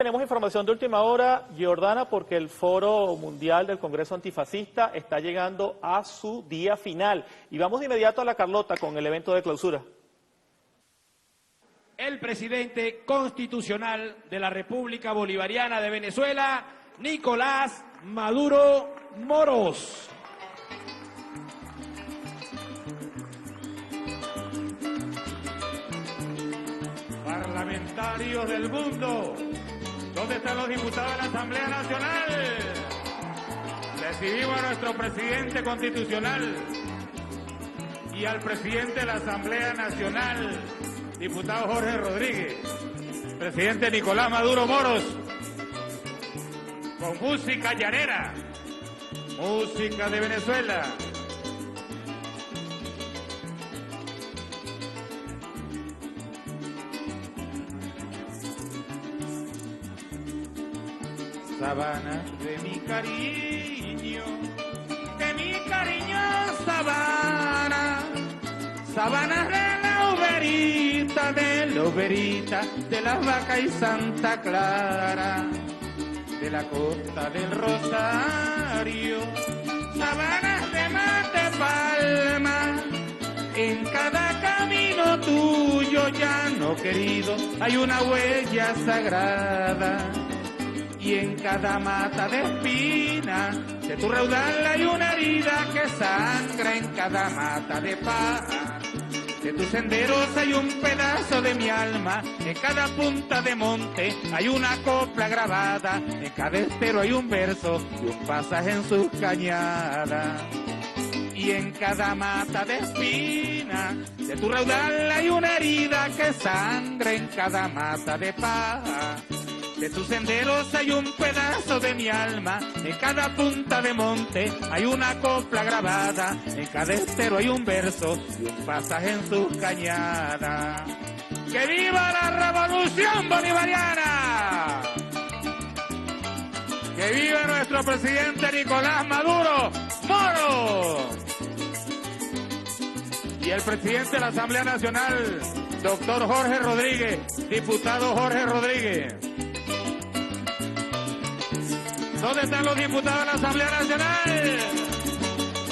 Tenemos información de última hora, Jordana, porque el Foro Mundial del Congreso Antifascista está llegando a su día final. Y vamos de inmediato a la Carlota con el evento de clausura. El presidente constitucional de la República Bolivariana de Venezuela, Nicolás Maduro Moros. Parlamentarios del mundo, ¿dónde están los diputados de la Asamblea Nacional? Recibimos a nuestro presidente constitucional y al presidente de la Asamblea Nacional, diputado Jorge Rodríguez, presidente Nicolás Maduro Moros, con música llanera, música de Venezuela. Sabana de mi cariño, sabana, sabanas de la uberita, de las vacas y Santa Clara, de la costa del Rosario, sabanas de mate palma, en cada camino tuyo llano querido hay una huella sagrada. Y en cada mata de espina, de tu raudal hay una herida que sangra en cada mata de paz. De tus senderos hay un pedazo de mi alma, en cada punta de monte hay una copla grabada, en cada estero hay un verso y un pasaje en sus cañadas. Y en cada mata de espina, de tu raudal hay una herida que sangra en cada mata de paz. De tus senderos hay un pedazo de mi alma, en cada punta de monte hay una copla grabada, en cada estero hay un verso y un pasaje en sus cañadas. ¡Que viva la revolución bolivariana! ¡Que viva nuestro presidente Nicolás Maduro Moros! Y el presidente de la Asamblea Nacional, doctor Jorge Rodríguez, diputado Jorge Rodríguez. ¿Dónde están los diputados de la Asamblea Nacional?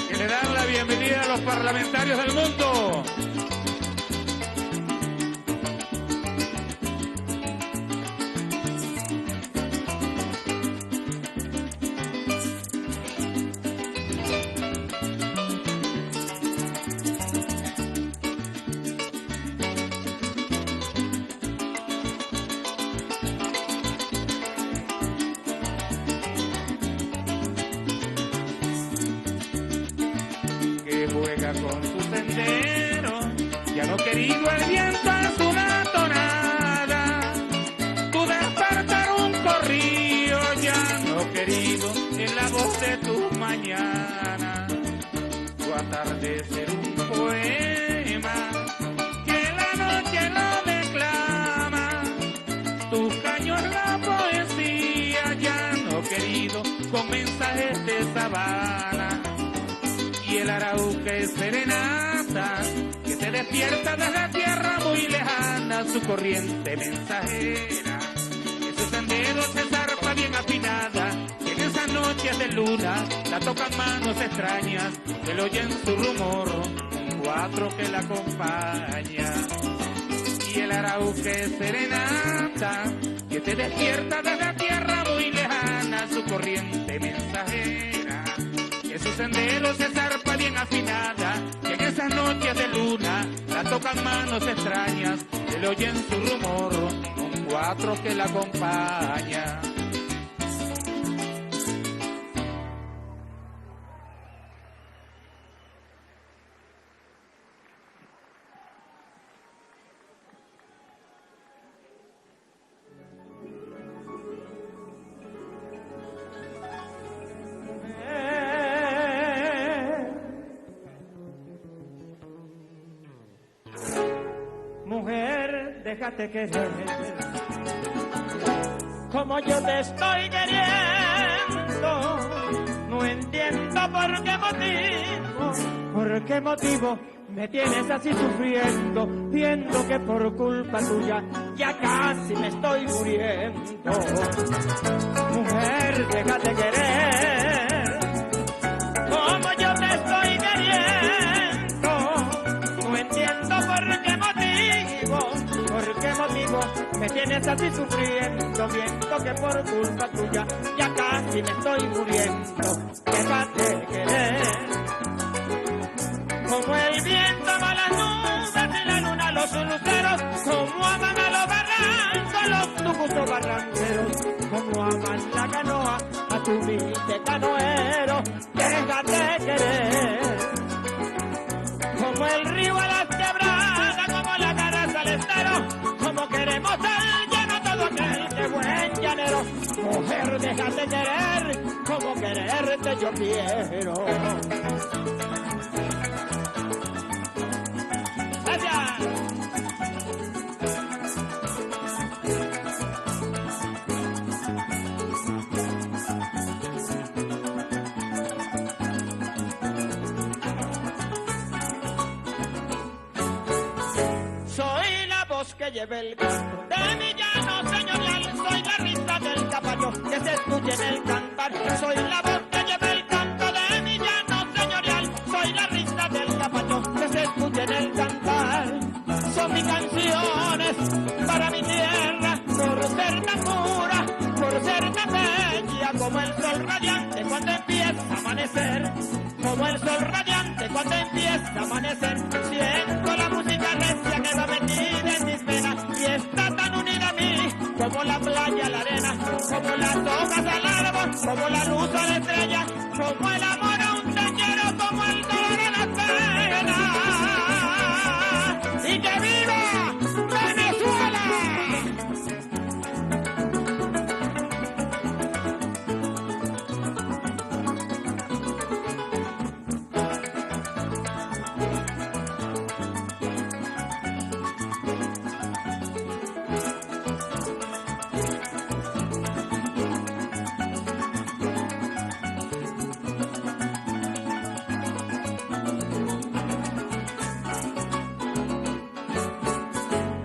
Que le dan la bienvenida a los parlamentarios del mundo. Juega con su sendero, ya no querido el viento a su tonada, tu despertar un corrillo, ya no querido en la voz de tus mañanas, tu atardecer un poema, que la noche lo declama, tus caños la poesía, ya no querido con mensajes de sabana. Y el arauque serenata, que te despierta desde tierra muy lejana, su corriente mensajera. En sus senderos se zarpa bien afinada, que en esas noches de luna la tocan manos extrañas, que le oyen su rumor, un cuatro que la acompaña. Y el arauque serenata, que te despierta desde tierra muy lejana, su corriente mensajera. Que su sendero se zarpa bien afinada, que en esas noches de luna la tocan manos extrañas, que le oyen su rumor, un cuatro que la acompaña. Mujer, déjate querer, como yo te estoy queriendo. No entiendo por qué motivo me tienes así sufriendo, viendo que por culpa tuya ya casi me estoy muriendo. Mujer, déjate querer, como yo te estoy queriendo. No entiendo por qué motivo me tienes así sufriendo, viendo que por culpa tuya ya casi me estoy muriendo. Déjate querer, como el viento ama las nubes y la luna los luceros, como aman a los barrancos los tucutos barranqueros, como aman la canoa a tu humilde canoero. Déjate querer, como el río a las quebradas, como la carreza al estero, como queremos el llano todo aquel que buen llanero. Mujer, déjate querer, como quererte yo quiero. Soy la voz que lleva el canto de mi llano señorial, soy la risa del caballo que se escucha en el cantar. Soy la voz que lleva el canto de mi llano señorial, soy la risa del caballo que se escucha en el cantar. Son mis canciones para mi tierra, por ser tan pura, por ser tan bella, como el sol radiante cuando empieza a amanecer, como el sol radiante cuando empieza a amanecer. Siento la música recia que va metida en mis venas y está tan unida a mí como la playa a la arena, como las hojas al árbol, como la luz a la estrella, como el amor a un tañero, como el dolor a las penas. ¡Y que viva Venezuela!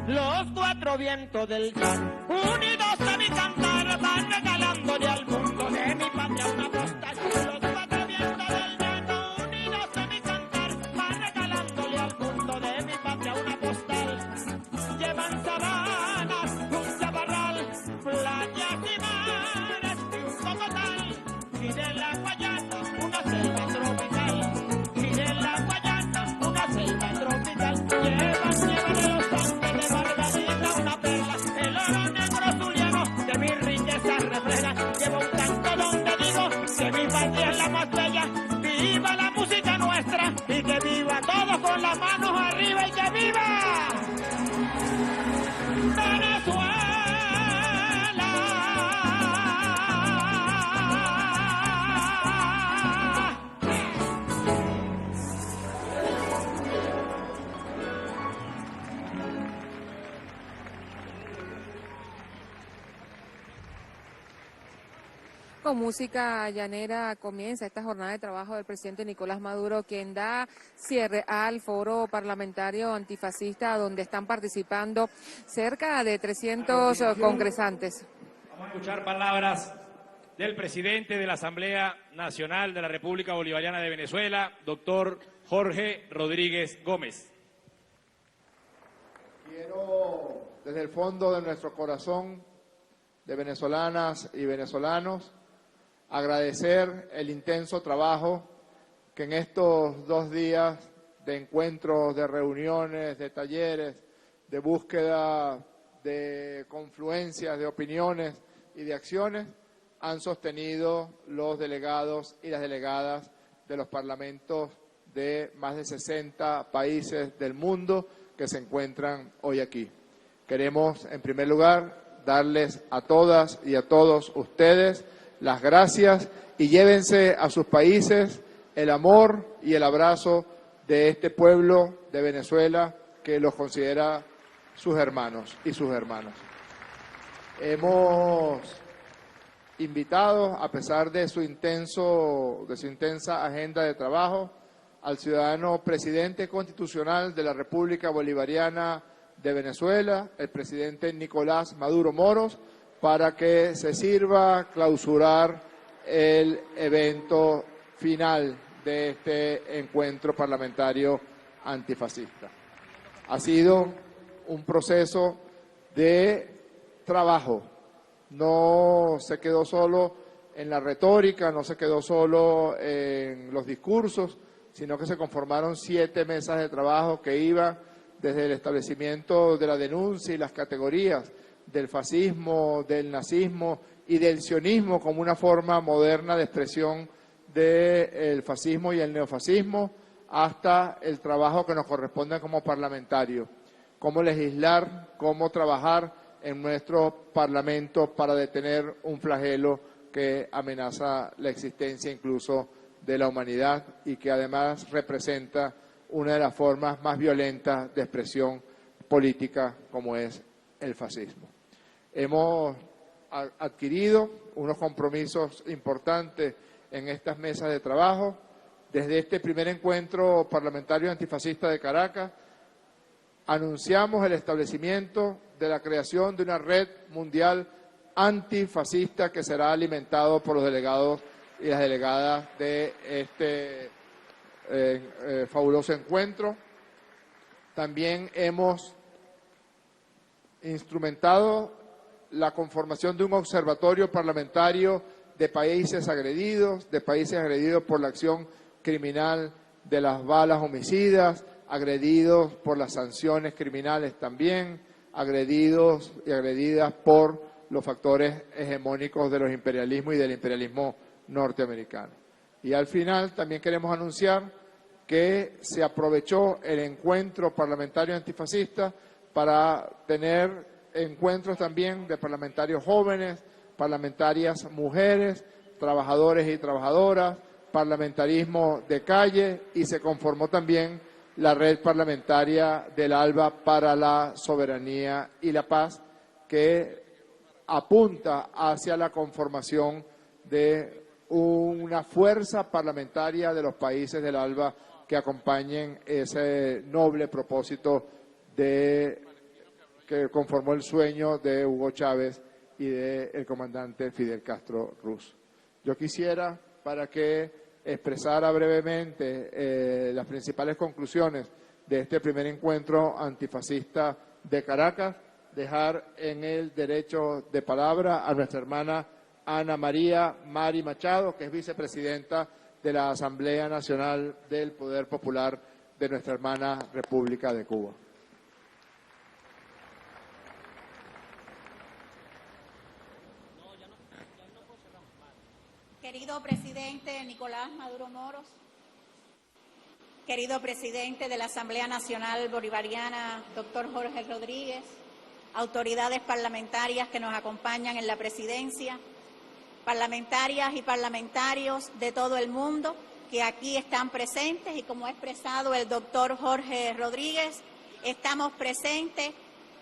Los cuatro vientos del llano, unidos a mi cantar, van regalándole al mundo de mi patria una postal. Los cuatro vientos del llano, unidos a mi cantar, van regalándole al mundo de mi patria una postal. Llevan sabanas, un chaparral, playas y mares y un cocotal, y de la Guayana una selva tropical, y de la Guayana una selva tropical. Llevan de los Andes de Margarita una perla, el oro negro zuliano de mi riqueza refleja. Llevo un canto donde digo que mi patria es la más bella, viva la música nuestra y que viva todos con las manos arriba y que viva Venezuela. Con música llanera comienza esta jornada de trabajo del presidente Nicolás Maduro, quien da cierre al foro parlamentario antifascista, donde están participando cerca de 300 congresantes. Vamos a escuchar palabras del presidente de la Asamblea Nacional de la República Bolivariana de Venezuela, doctor Jorge Rodríguez Gómez. Quiero, desde el fondo de nuestro corazón, de venezolanas y venezolanos, agradecer el intenso trabajo que en estos 2 días de encuentros, de reuniones, de talleres, de búsqueda de confluencias, de opiniones y de acciones, han sostenido los delegados y las delegadas de los parlamentos de más de 60 países del mundo que se encuentran hoy aquí. Queremos, en primer lugar, darles a todas y a todos ustedes las gracias y llévense a sus países el amor y el abrazo de este pueblo de Venezuela que los considera sus hermanos y sus hermanas. Hemos invitado, a pesar de su intensa agenda de trabajo, al ciudadano presidente constitucional de la República Bolivariana de Venezuela, el presidente Nicolás Maduro Moros, para que se sirva clausurar el evento final de este encuentro parlamentario antifascista. Ha sido un proceso de trabajo, no se quedó solo en la retórica, no se quedó solo en los discursos, sino que se conformaron 7 mesas de trabajo que iban desde el establecimiento de la denuncia y las categorías del fascismo, del nazismo y del sionismo como una forma moderna de expresión del fascismo y el neofascismo, hasta el trabajo que nos corresponde como parlamentarios, cómo legislar, cómo trabajar en nuestro Parlamento para detener un flagelo que amenaza la existencia incluso de la humanidad y que además representa una de las formas más violentas de expresión política como es el fascismo. Hemos adquirido unos compromisos importantes en estas mesas de trabajo. Desde este primer encuentro parlamentario antifascista de Caracas, anunciamos el establecimiento de la creación de una red mundial antifascista que será alimentado por los delegados y las delegadas de este fabuloso encuentro. También hemos instrumentado la conformación de un observatorio parlamentario de países agredidos por la acción criminal de las balas homicidas, agredidos por las sanciones criminales también, agredidos y agredidas por los factores hegemónicos de los imperialismos y del imperialismo norteamericano. Y al final también queremos anunciar que se aprovechó el encuentro parlamentario antifascista para tener encuentros también de parlamentarios jóvenes, parlamentarias mujeres, trabajadores y trabajadoras, parlamentarismo de calle, y se conformó también la red parlamentaria del ALBA para la soberanía y la paz, que apunta hacia la conformación de una fuerza parlamentaria de los países del ALBA que acompañen ese noble propósito que conformó el sueño de Hugo Chávez y del comandante Fidel Castro Ruz. Yo quisiera, para que expresara brevemente las principales conclusiones de este primer encuentro antifascista de Caracas, dejar en el derecho de palabra a nuestra hermana Ana María Mari Machado, que es vicepresidenta de la Asamblea Nacional del Poder Popular de nuestra hermana República de Cuba. Querido presidente Nicolás Maduro Moros, querido presidente de la Asamblea Nacional Bolivariana, doctor Jorge Rodríguez, autoridades parlamentarias que nos acompañan en la presidencia, parlamentarias y parlamentarios de todo el mundo que aquí están presentes, y como ha expresado el doctor Jorge Rodríguez, estamos presentes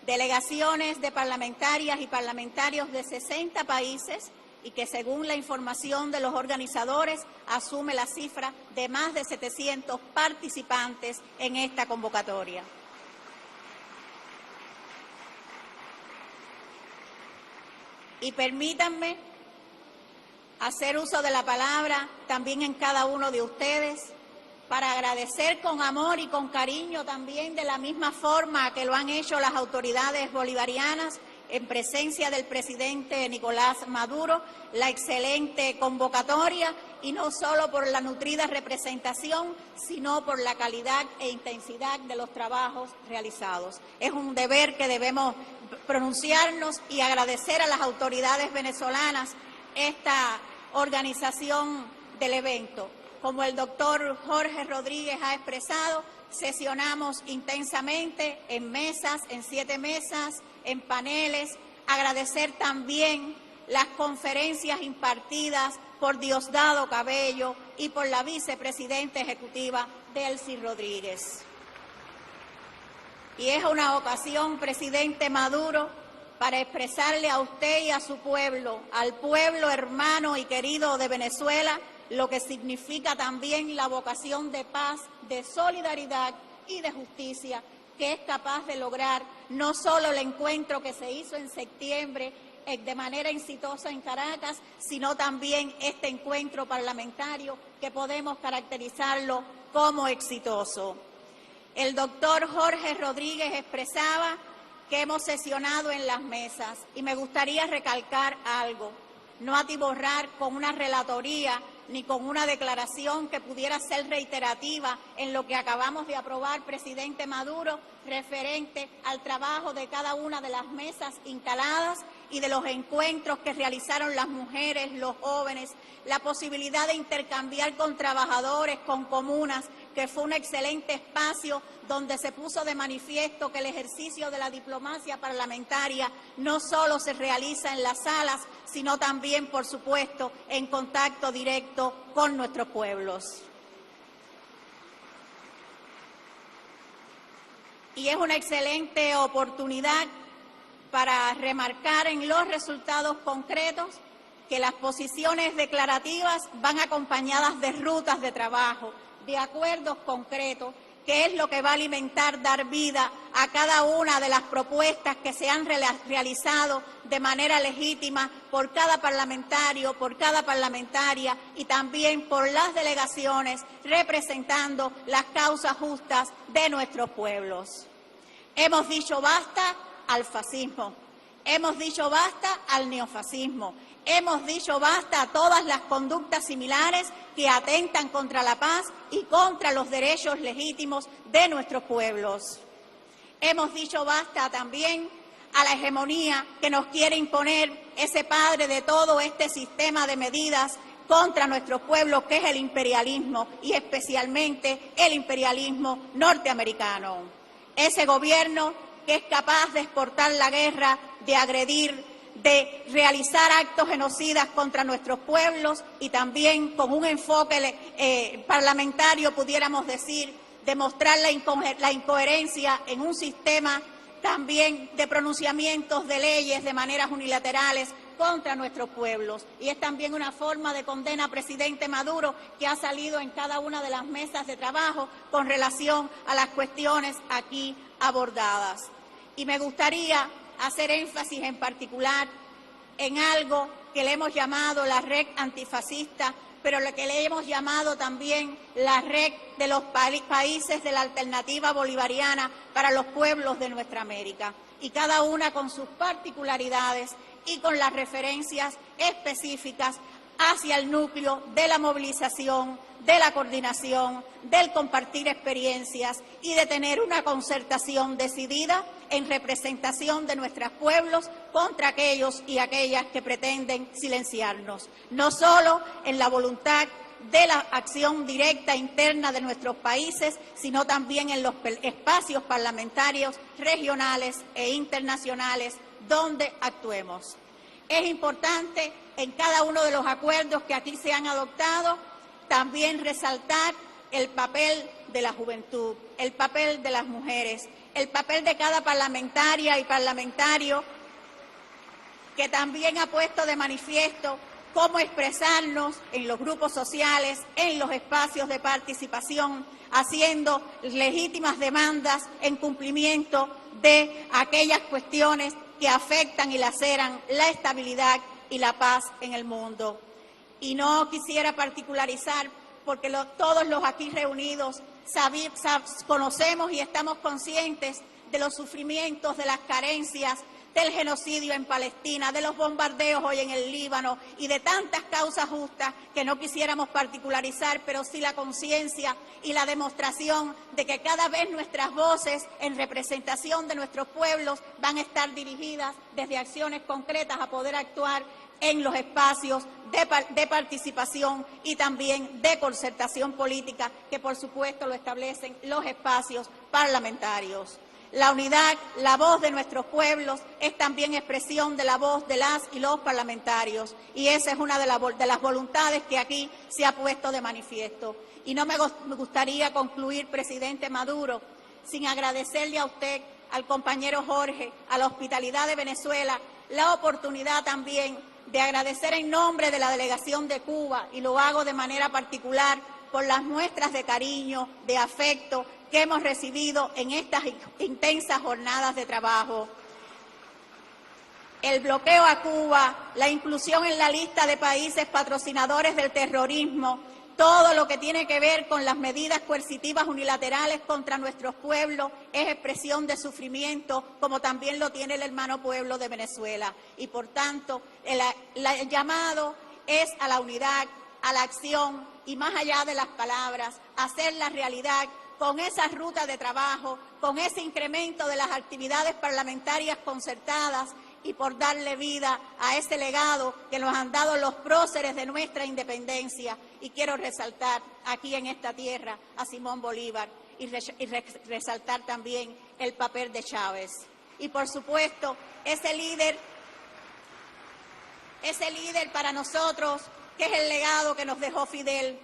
delegaciones de parlamentarias y parlamentarios de 60 países, y que según la información de los organizadores asume la cifra de más de 700 participantes en esta convocatoria. Y permítanme hacer uso de la palabra también en cada uno de ustedes para agradecer con amor y con cariño también, de la misma forma que lo han hecho las autoridades bolivarianas, en presencia del presidente Nicolás Maduro, la excelente convocatoria, y no solo por la nutrida representación, sino por la calidad e intensidad de los trabajos realizados. Es un deber que debemos pronunciarnos y agradecer a las autoridades venezolanas esta organización del evento. Como el doctor Jorge Rodríguez ha expresado, sesionamos intensamente en mesas, en 7 mesas, en paneles. Agradecer también las conferencias impartidas por Diosdado Cabello y por la vicepresidenta ejecutiva Delcy Rodríguez. Y es una ocasión, presidente Maduro, para expresarle a usted y a su pueblo, al pueblo hermano y querido de Venezuela, lo que significa también la vocación de paz, de solidaridad y de justicia que es capaz de lograr no solo el encuentro que se hizo en septiembre de manera exitosa en Caracas, sino también este encuentro parlamentario que podemos caracterizarlo como exitoso. El doctor Jorge Rodríguez expresaba que hemos sesionado en las mesas y me gustaría recalcar algo, no atiborrar con una relatoría ni con una declaración que pudiera ser reiterativa en lo que acabamos de aprobar, presidente Maduro, referente al trabajo de cada una de las mesas instaladas y de los encuentros que realizaron las mujeres, los jóvenes, la posibilidad de intercambiar con trabajadores, con comunas, que fue un excelente espacio donde se puso de manifiesto que el ejercicio de la diplomacia parlamentaria no solo se realiza en las salas, sino también, por supuesto, en contacto directo con nuestros pueblos. Y es una excelente oportunidad para remarcar en los resultados concretos que las posiciones declarativas van acompañadas de rutas de trabajo, de acuerdos concretos, que es lo que va a alimentar, dar vida a cada una de las propuestas que se han realizado de manera legítima por cada parlamentario, por cada parlamentaria y también por las delegaciones representando las causas justas de nuestros pueblos. Hemos dicho basta al fascismo, hemos dicho basta al neofascismo, hemos dicho basta a todas las conductas similares que atentan contra la paz y contra los derechos legítimos de nuestros pueblos. Hemos dicho basta también a la hegemonía que nos quiere imponer ese padre de todo este sistema de medidas contra nuestros pueblos, que es el imperialismo y especialmente el imperialismo norteamericano. Ese gobierno que es capaz de exportar la guerra, de agredir, de realizar actos genocidas contra nuestros pueblos y también con un enfoque parlamentario, pudiéramos decir, demostrar la incoherencia en un sistema también de pronunciamientos de leyes de maneras unilaterales contra nuestros pueblos. Y es también una forma de condena, presidente Maduro, que ha salido en cada una de las mesas de trabajo con relación a las cuestiones aquí abordadas. Y me gustaría hacer énfasis en particular en algo que le hemos llamado la red antifascista, pero lo que le hemos llamado también la red de los países de la alternativa bolivariana para los pueblos de nuestra América, y cada una con sus particularidades y con las referencias específicas hacia el núcleo de la movilización, de la coordinación, del compartir experiencias y de tener una concertación decidida en representación de nuestros pueblos contra aquellos y aquellas que pretenden silenciarnos, no solo en la voluntad de la acción directa interna de nuestros países, sino también en los espacios parlamentarios regionales e internacionales donde actuemos. Es importante en cada uno de los acuerdos que aquí se han adoptado también resaltar el papel de la juventud, el papel de las mujeres, el papel de cada parlamentaria y parlamentario que también ha puesto de manifiesto cómo expresarnos en los grupos sociales, en los espacios de participación, haciendo legítimas demandas en cumplimiento de aquellas cuestiones que afectan y laceran la estabilidad y la paz en el mundo. Y no quisiera particularizar, porque todos los aquí reunidos conocemos y estamos conscientes de los sufrimientos, de las carencias, del genocidio en Palestina, de los bombardeos hoy en el Líbano y de tantas causas justas que no quisiéramos particularizar, pero sí la conciencia y la demostración de que cada vez nuestras voces en representación de nuestros pueblos van a estar dirigidas desde acciones concretas a poder actuar en los espacios de participación y también de concertación política, que por supuesto lo establecen los espacios parlamentarios. La unidad, la voz de nuestros pueblos es también expresión de la voz de las y los parlamentarios, y esa es una de las voluntades que aquí se ha puesto de manifiesto. Y no me gustaría concluir, presidente Maduro, sin agradecerle a usted, al compañero Jorge, a la Hospitalidad de Venezuela, la oportunidad también de agradecer en nombre de la delegación de Cuba, y lo hago de manera particular por las muestras de cariño, de afecto que hemos recibido en estas intensas jornadas de trabajo. El bloqueo a Cuba, la inclusión en la lista de países patrocinadores del terrorismo, todo lo que tiene que ver con las medidas coercitivas unilaterales contra nuestros pueblos es expresión de sufrimiento, como también lo tiene el hermano pueblo de Venezuela. Y por tanto, el llamado es a la unidad, a la acción y más allá de las palabras, hacer la realidad con esa ruta de trabajo, con ese incremento de las actividades parlamentarias concertadas y por darle vida a ese legado que nos han dado los próceres de nuestra independencia. Y quiero resaltar aquí en esta tierra a Simón Bolívar y resaltar también el papel de Chávez. Y por supuesto, ese líder para nosotros, que es el legado que nos dejó Fidel,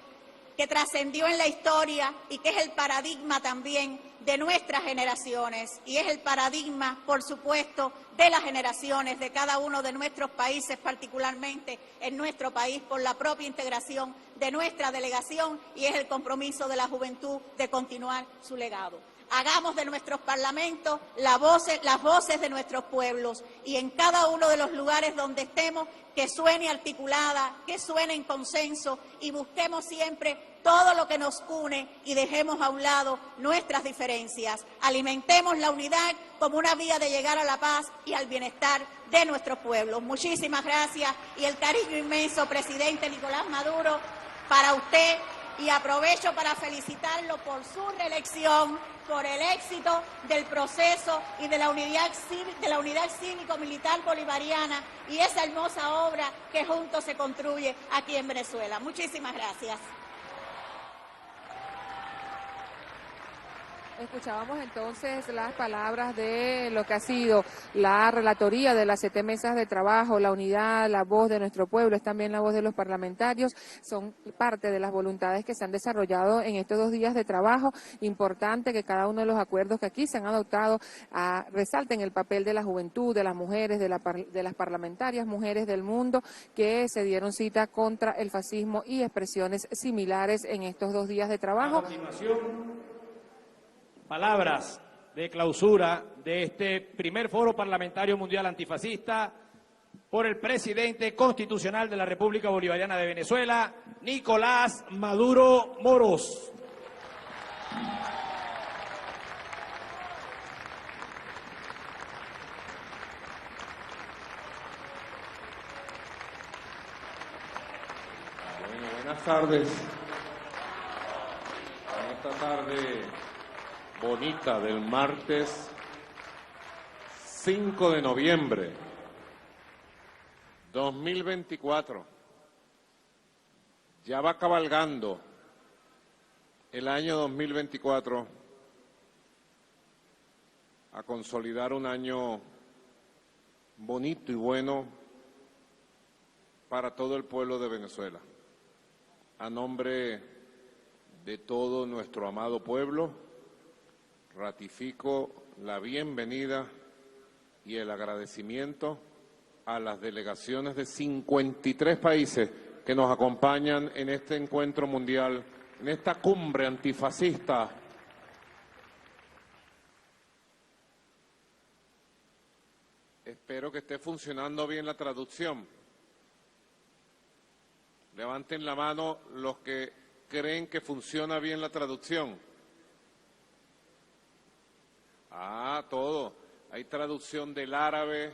que trascendió en la historia y que es el paradigma también de nuestras generaciones y es el paradigma, por supuesto, de las generaciones de cada uno de nuestros países, particularmente en nuestro país, por la propia integración de nuestra delegación y es el compromiso de la juventud de continuar su legado. Hagamos de nuestros parlamentos las voces de nuestros pueblos y en cada uno de los lugares donde estemos, que suene articulada, que suene en consenso y busquemos siempre todo lo que nos une y dejemos a un lado nuestras diferencias. Alimentemos la unidad como una vía de llegar a la paz y al bienestar de nuestros pueblos. Muchísimas gracias y el cariño inmenso, presidente Nicolás Maduro, para usted, y aprovecho para felicitarlo por su reelección, por el éxito del proceso y de la unidad cívico-militar bolivariana y esa hermosa obra que juntos se construye aquí en Venezuela. Muchísimas gracias. Escuchábamos entonces las palabras de lo que ha sido la relatoría de las 7 mesas de trabajo, la unidad, la voz de nuestro pueblo, es también la voz de los parlamentarios, son parte de las voluntades que se han desarrollado en estos 2 días de trabajo. Importante que cada uno de los acuerdos que aquí se han adoptado resalten el papel de la juventud, de las mujeres, de las parlamentarias mujeres del mundo que se dieron cita contra el fascismo y expresiones similares en estos 2 días de trabajo. A continuación, palabras de clausura de este primer foro parlamentario mundial antifascista por el presidente constitucional de la República Bolivariana de Venezuela, Nicolás Maduro Moros. Bueno, buenas tardes. En esta tarde bonita del martes 5 de noviembre 2024. Ya va cabalgando el año 2024 a consolidar un año bonito y bueno para todo el pueblo de Venezuela. A nombre de todo nuestro amado pueblo, ratifico la bienvenida y el agradecimiento a las delegaciones de 53 países que nos acompañan en este encuentro mundial, en esta cumbre antifascista. Espero que esté funcionando bien la traducción. Levanten la mano los que creen que funciona bien la traducción. Todo. Hay traducción del árabe,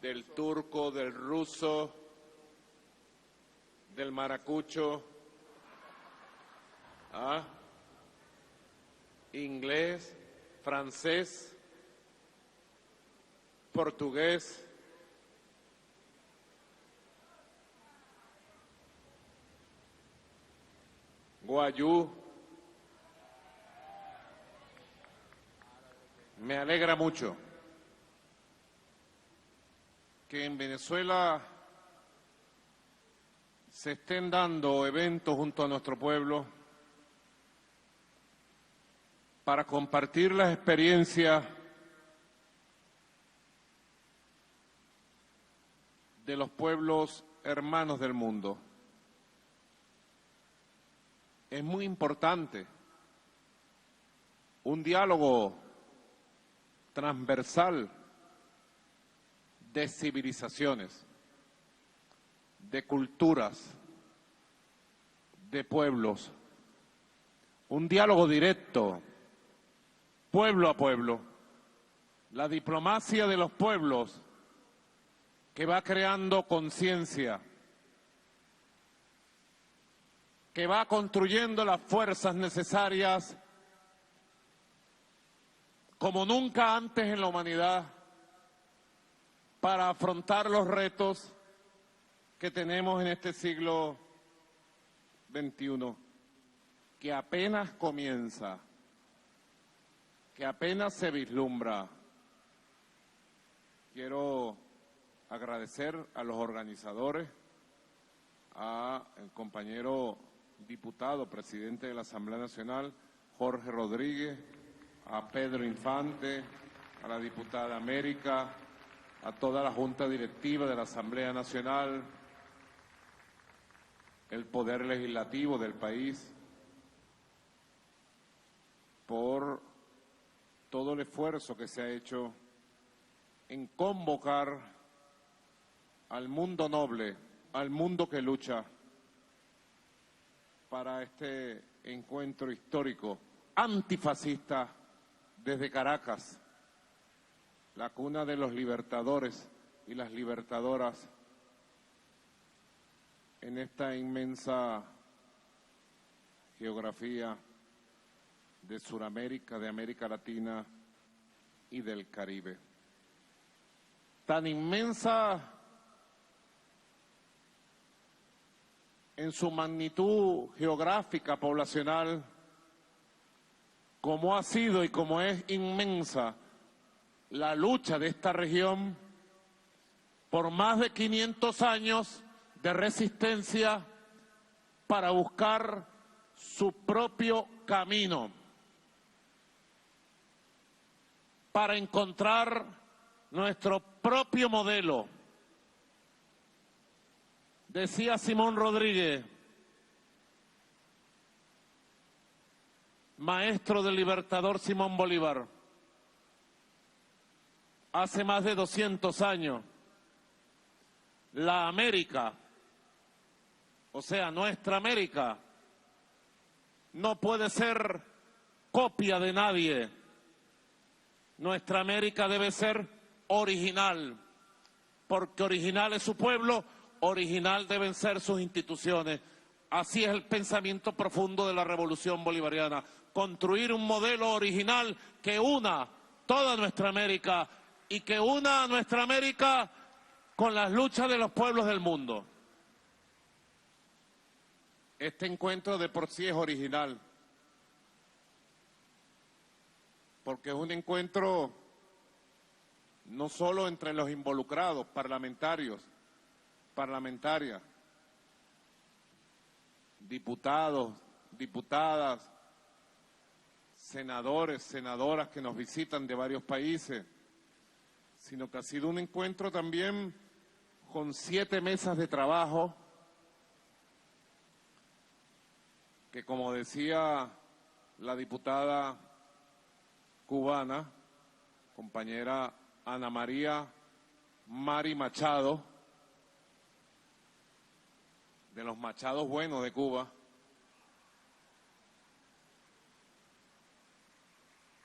del turco, del ruso, del maracucho, inglés, francés, portugués, guayú. Me alegra mucho que en Venezuela se estén dando eventos junto a nuestro pueblo para compartir las experiencias de los pueblos hermanos del mundo. es muy importante. Un diálogo transversal de civilizaciones, de culturas, de pueblos. Un diálogo directo, pueblo a pueblo. La diplomacia de los pueblos que va creando conciencia, que va construyendo las fuerzas necesarias como nunca antes en la humanidad para afrontar los retos que tenemos en este siglo XXI, que apenas comienza, que apenas se vislumbra. Quiero agradecer a los organizadores, al compañero diputado, presidente de la Asamblea Nacional, Jorge Rodríguez, a Pedro Infante, a la diputada América, a toda la Junta Directiva de la Asamblea Nacional, el Poder Legislativo del país, por todo el esfuerzo que se ha hecho en convocar al mundo noble, al mundo que lucha para este encuentro histórico antifascista desde Caracas, la cuna de los libertadores y las libertadoras en esta inmensa geografía de Sudamérica, de América Latina y del Caribe. Tan inmensa en su magnitud geográfica, poblacional, como ha sido y como es inmensa la lucha de esta región por más de 500 años de resistencia para buscar su propio camino, para encontrar nuestro propio modelo. Decía Simón Rodríguez, maestro del libertador Simón Bolívar, hace más de 200 años, la América, o sea, nuestra América, no puede ser copia de nadie. Nuestra América debe ser original, porque original es su pueblo, original deben ser sus instituciones. Así es el pensamiento profundo de la Revolución Bolivariana, construir un modelo original que una toda nuestra América y que una a nuestra América con las luchas de los pueblos del mundo. Este encuentro de por sí es original, porque es un encuentro no solo entre los involucrados, parlamentarios, parlamentarias, diputados, diputadas, senadores, senadoras que nos visitan de varios países, sino que ha sido un encuentro también con 7 mesas de trabajo que, como decía la diputada cubana, compañera Ana María Mari Machado, de los Machados buenos de Cuba,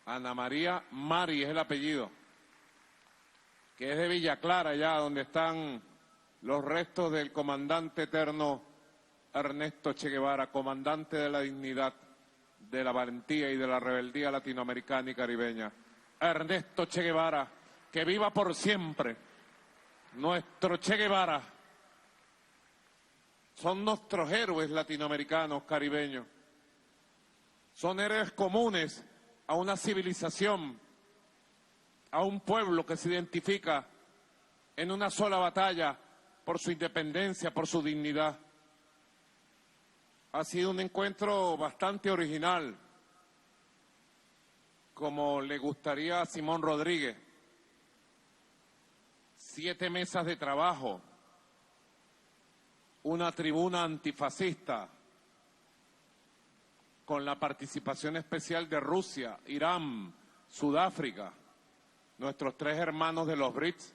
Ana María Mari es el apellido, que es de Villa Clara, allá donde están los restos del comandante eterno Ernesto Che Guevara, comandante de la dignidad, de la valentía y de la rebeldía latinoamericana y caribeña. Ernesto Che Guevara, que viva por siempre. Nuestro Che Guevara. Son nuestros héroes latinoamericanos, caribeños. Son héroes comunes a una civilización, a un pueblo que se identifica en una sola batalla por su independencia, por su dignidad. Ha sido un encuentro bastante original, como le gustaría a Simón Rodríguez. 7 mesas de trabajo, una tribuna antifascista, con la participación especial de Rusia, Irán, Sudáfrica, nuestros 3 hermanos de los BRICS.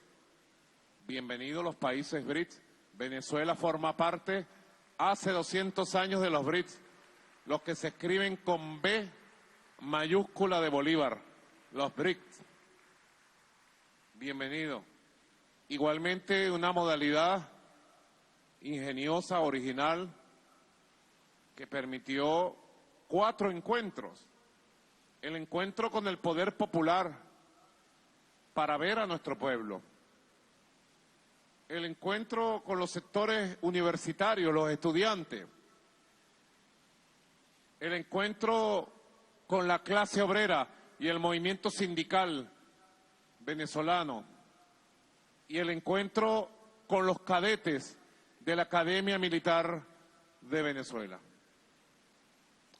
Bienvenidos los países BRICS. Venezuela forma parte hace 200 años de los BRICS, los que se escriben con B mayúscula de Bolívar, los BRICS. Bienvenido. Igualmente una modalidad ingeniosa, original, que permitió 4 encuentros. El encuentro con el poder popular para ver a nuestro pueblo. El encuentro con los sectores universitarios, los estudiantes. El encuentro con la clase obrera y el movimiento sindical venezolano. Y el encuentro con los cadetes de la Academia Militar de Venezuela.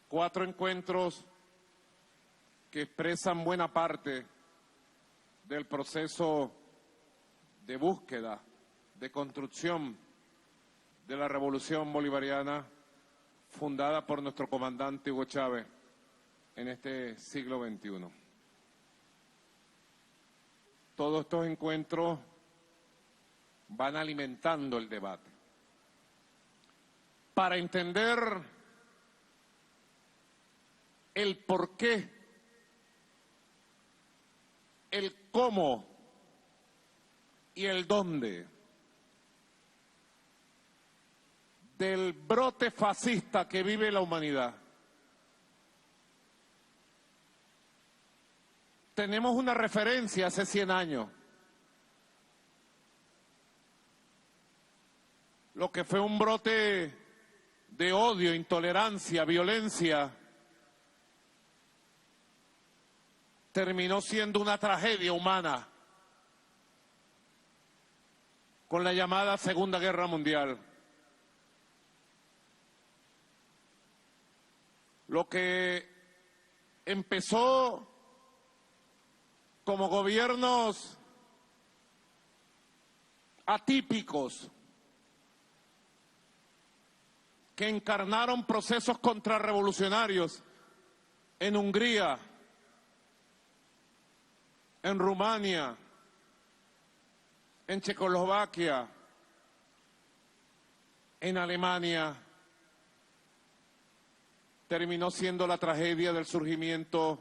4 encuentros que expresan buena parte del proceso de búsqueda, de construcción de la revolución bolivariana fundada por nuestro comandante Hugo Chávez en este siglo XXI. Todos estos encuentros van alimentando el debate. Para entender el por qué, el cómo y el dónde del brote fascista que vive la humanidad, tenemos una referencia hace 100 años. Lo que fue un brote de odio, intolerancia, violencia, terminó siendo una tragedia humana con la llamada Segunda Guerra Mundial. Lo que empezó como gobiernos atípicos que encarnaron procesos contrarrevolucionarios en Hungría, en Rumania, en Checoslovaquia, en Alemania, terminó siendo la tragedia del surgimiento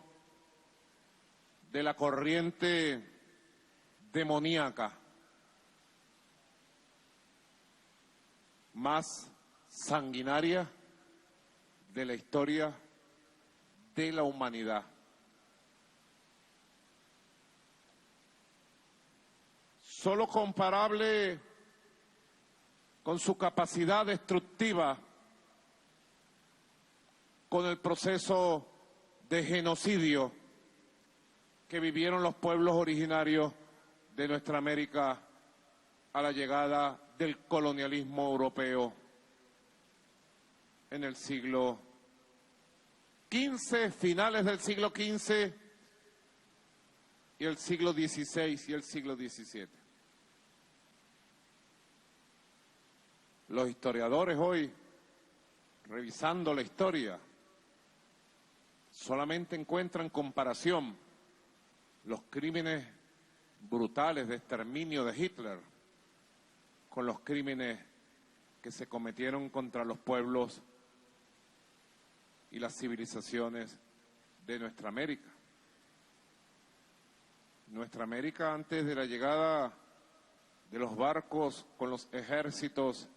de la corriente demoníaca más sanguinaria de la historia de la humanidad. Solo comparable con su capacidad destructiva con el proceso de genocidio que vivieron los pueblos originarios de nuestra América a la llegada del colonialismo europeo en el siglo XV, finales del siglo XV y el siglo XVI y el siglo XVII. Los historiadores hoy, revisando la historia, solamente encuentran comparación los crímenes brutales de exterminio de Hitler con los crímenes que se cometieron contra los pueblos y las civilizaciones de nuestra América. Nuestra América, antes de la llegada de los barcos con los ejércitos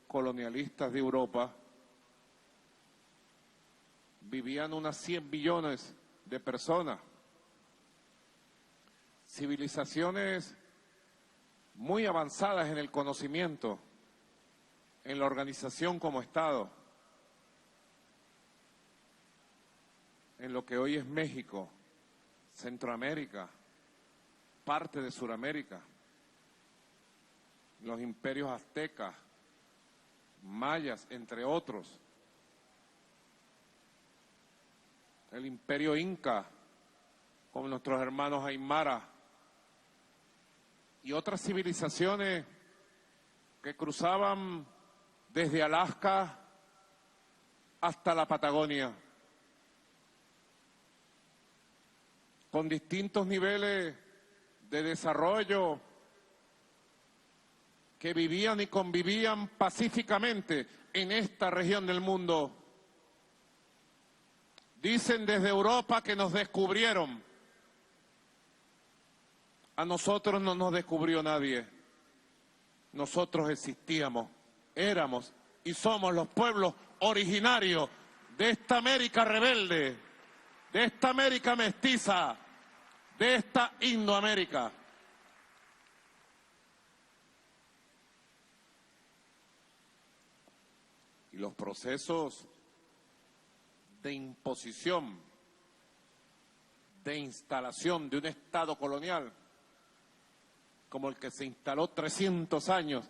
colonialistas de Europa, vivían unas 100 millones de personas. Civilizaciones muy avanzadas en el conocimiento, en la organización como Estado, en lo que hoy es México, Centroamérica, parte de Sudamérica, los imperios aztecas, mayas, entre otros, el imperio inca, con nuestros hermanos aymara, y otras civilizaciones que cruzaban desde Alaska hasta la Patagonia, con distintos niveles de desarrollo, que vivían y convivían pacíficamente en esta región del mundo. Dicen desde Europa que nos descubrieron. A nosotros no nos descubrió nadie. Nosotros existíamos, éramos y somos los pueblos originarios de esta América rebelde, de esta América mestiza, de esta Indoamérica. Y los procesos de imposición, de instalación de un Estado colonial, como el que se instaló 300 años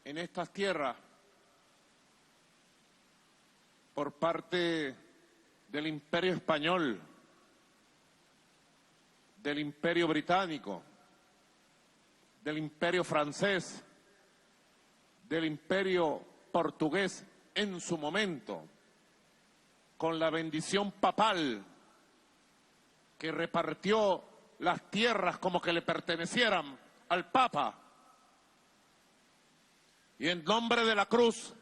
en estas tierras por parte del Imperio Español, del Imperio Británico, del Imperio Francés, del Imperio Portugués en su momento, con la bendición papal que repartió las tierras como que le pertenecieran al Papa. Y en nombre de la cruz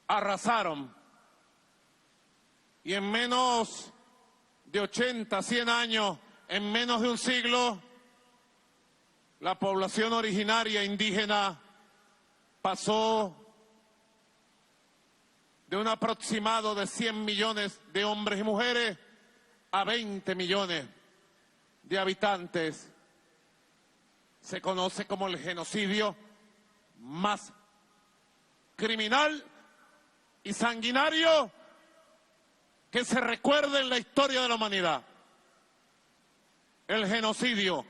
arrasaron. Y en menos de 80, 100 años, en menos de un siglo, la población originaria indígena pasó de un aproximado de 100 millones de hombres y mujeres a 20 millones de habitantes. Se conoce como el genocidio más criminal y sanguinario que se recuerde en la historia de la humanidad. El genocidio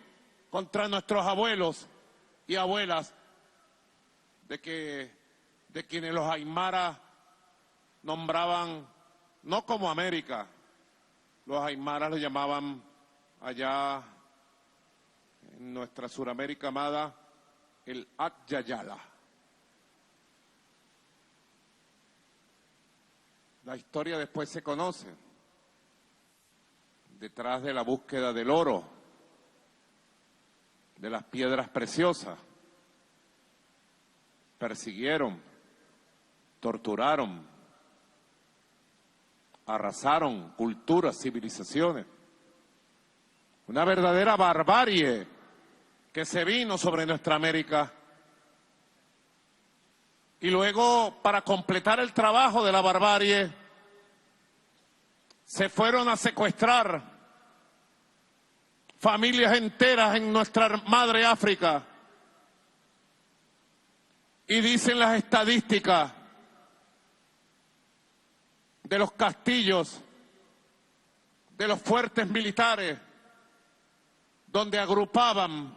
contra nuestros abuelos y abuelas, de quienes los aymaras nombraban, no como América, los aymaras lo llamaban allá en nuestra Suramérica amada el Akyayala. La historia después se conoce. Detrás de la búsqueda del oro, de las piedras preciosas, persiguieron, torturaron, arrasaron culturas, civilizaciones. Una verdadera barbarie que se vino sobre nuestra América. Y luego, para completar el trabajo de la barbarie, se fueron a secuestrar familias enteras en nuestra madre África. Y dicen las estadísticas de los castillos, de los fuertes militares, donde agrupaban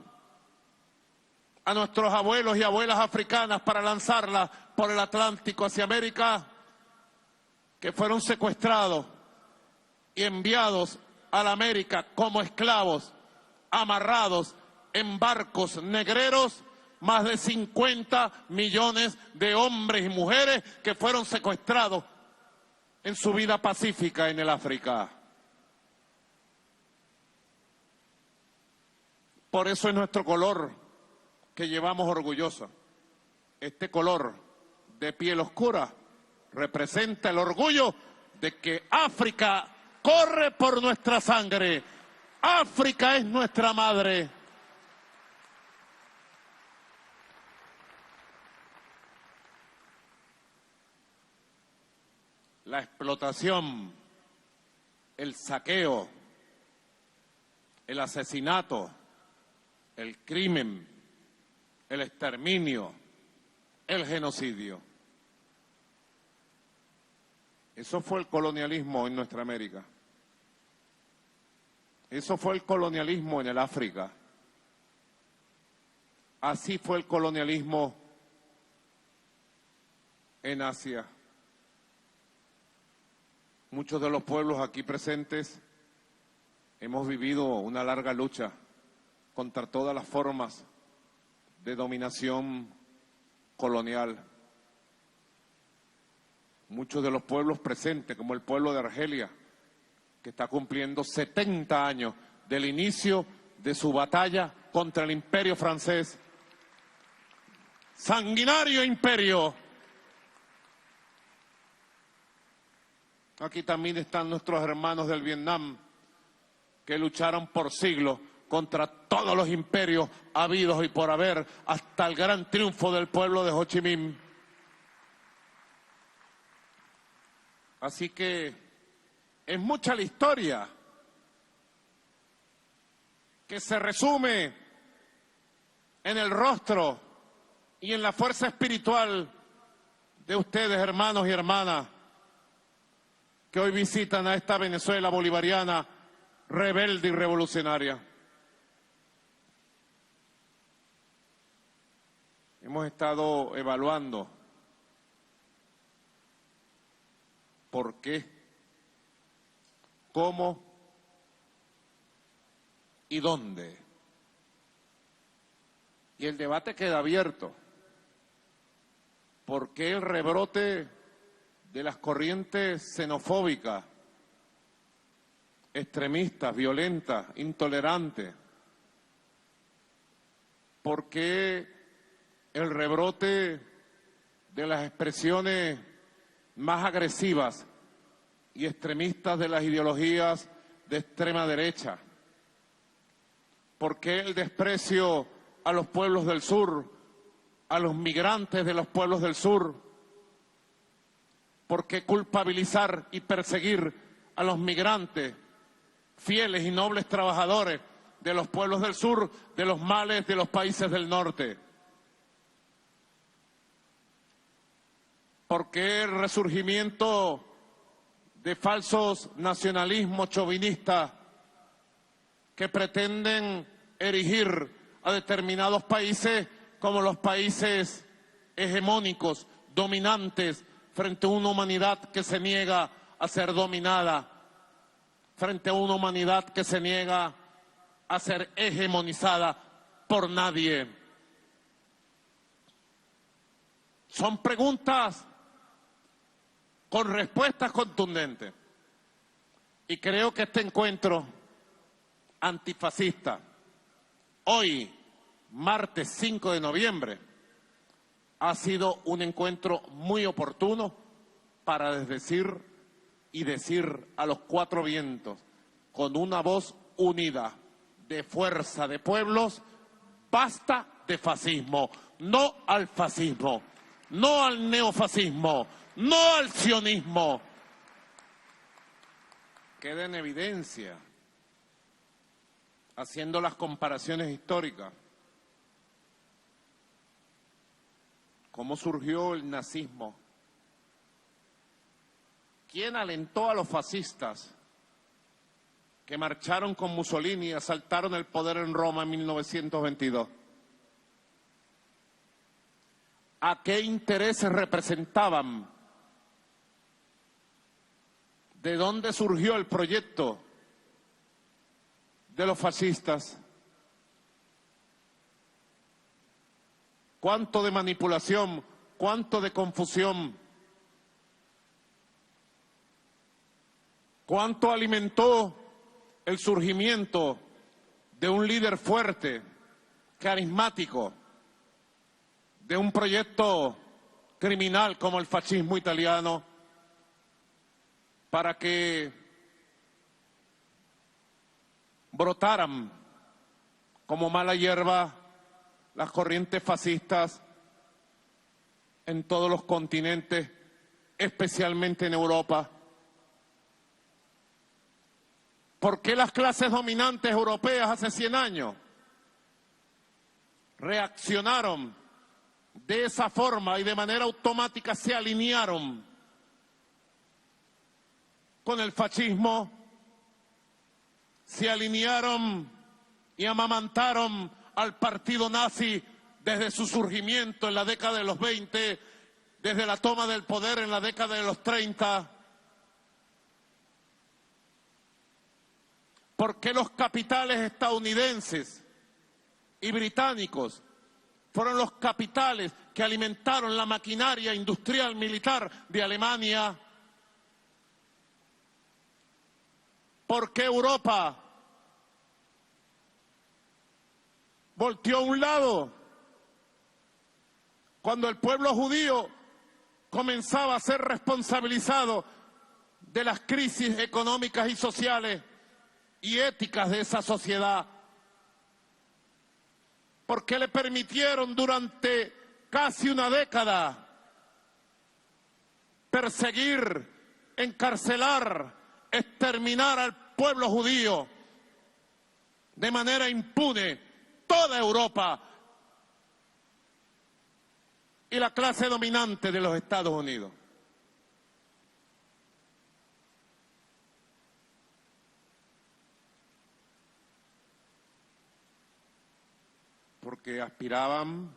a nuestros abuelos y abuelas africanas para lanzarlas por el Atlántico hacia América, que fueron secuestrados y enviados a la América como esclavos, amarrados en barcos negreros, más de 50 millones de hombres y mujeres que fueron secuestrados en su vida pacífica en el África. Por eso es nuestro color que llevamos orgulloso. Este color de piel oscura representa el orgullo de que África corre por nuestra sangre. África es nuestra madre. La explotación, el saqueo, el asesinato, el crimen, el exterminio, el genocidio. Eso fue el colonialismo en nuestra América. Eso fue el colonialismo en el África. Así fue el colonialismo en Asia. Muchos de los pueblos aquí presentes hemos vivido una larga lucha contra todas las formas de dominación colonial. Muchos de los pueblos presentes, como el pueblo de Argelia, que está cumpliendo 70 años del inicio de su batalla contra el imperio francés. Sanguinario imperio. Aquí también están nuestros hermanos del Vietnam, que lucharon por siglos contra todos los imperios habidos y por haber, hasta el gran triunfo del pueblo de Ho Chi Minh. Así que es mucha la historia que se resume en el rostro y en la fuerza espiritual de ustedes, hermanos y hermanas, que hoy visitan a esta Venezuela bolivariana, rebelde y revolucionaria. Hemos estado evaluando por qué, cómo y dónde. Y el debate queda abierto. ¿Por qué el rebrote de las corrientes xenofóbicas, extremistas, violentas, intolerantes? ¿Por qué el rebrote de las expresiones más agresivas y extremistas de las ideologías de extrema derecha? ¿Por qué el desprecio a los pueblos del sur, a los migrantes de los pueblos del sur? ¿Por qué culpabilizar y perseguir a los migrantes, fieles y nobles trabajadores de los pueblos del sur, de los males de los países del norte? ¿Por qué el resurgimiento de falsos nacionalismos chauvinistas que pretenden erigir a determinados países como los países hegemónicos, dominantes, frente a una humanidad que se niega a ser dominada, frente a una humanidad que se niega a ser hegemonizada por nadie? Son preguntas con respuestas contundentes. Y creo que este encuentro antifascista, hoy, martes 5 de noviembre, ha sido un encuentro muy oportuno para decir y decir a los cuatro vientos, con una voz unida, de fuerza de pueblos, basta de fascismo, no al fascismo, no al neofascismo, no al sionismo. Queda en evidencia, haciendo las comparaciones históricas, cómo surgió el nazismo. ¿Quién alentó a los fascistas que marcharon con Mussolini y asaltaron el poder en Roma en 1922? ¿A qué intereses representaban? ¿De dónde surgió el proyecto de los fascistas? ¿Cuánto de manipulación? ¿Cuánto de confusión? ¿Cuánto alimentó el surgimiento de un líder fuerte, carismático, de un proyecto criminal como el fascismo italiano, para que brotaran como mala hierba las corrientes fascistas en todos los continentes, especialmente en Europa? ¿Por qué las clases dominantes europeas hace 100 años reaccionaron de esa forma y de manera automática se alinearon con el fascismo? Se alinearon y amamantaron al partido nazi desde su surgimiento en la década de los 20, desde la toma del poder en la década de los 30. ¿Por qué los capitales estadounidenses y británicos fueron los capitales que alimentaron la maquinaria industrial militar de Alemania? ¿Por qué Europa volteó a un lado cuando el pueblo judío comenzaba a ser responsabilizado de las crisis económicas y sociales y éticas de esa sociedad? ¿Por qué le permitieron durante casi una década perseguir, encarcelar, exterminar al pueblo judío de manera impune toda Europa y la clase dominante de los Estados Unidos? Porque aspiraban,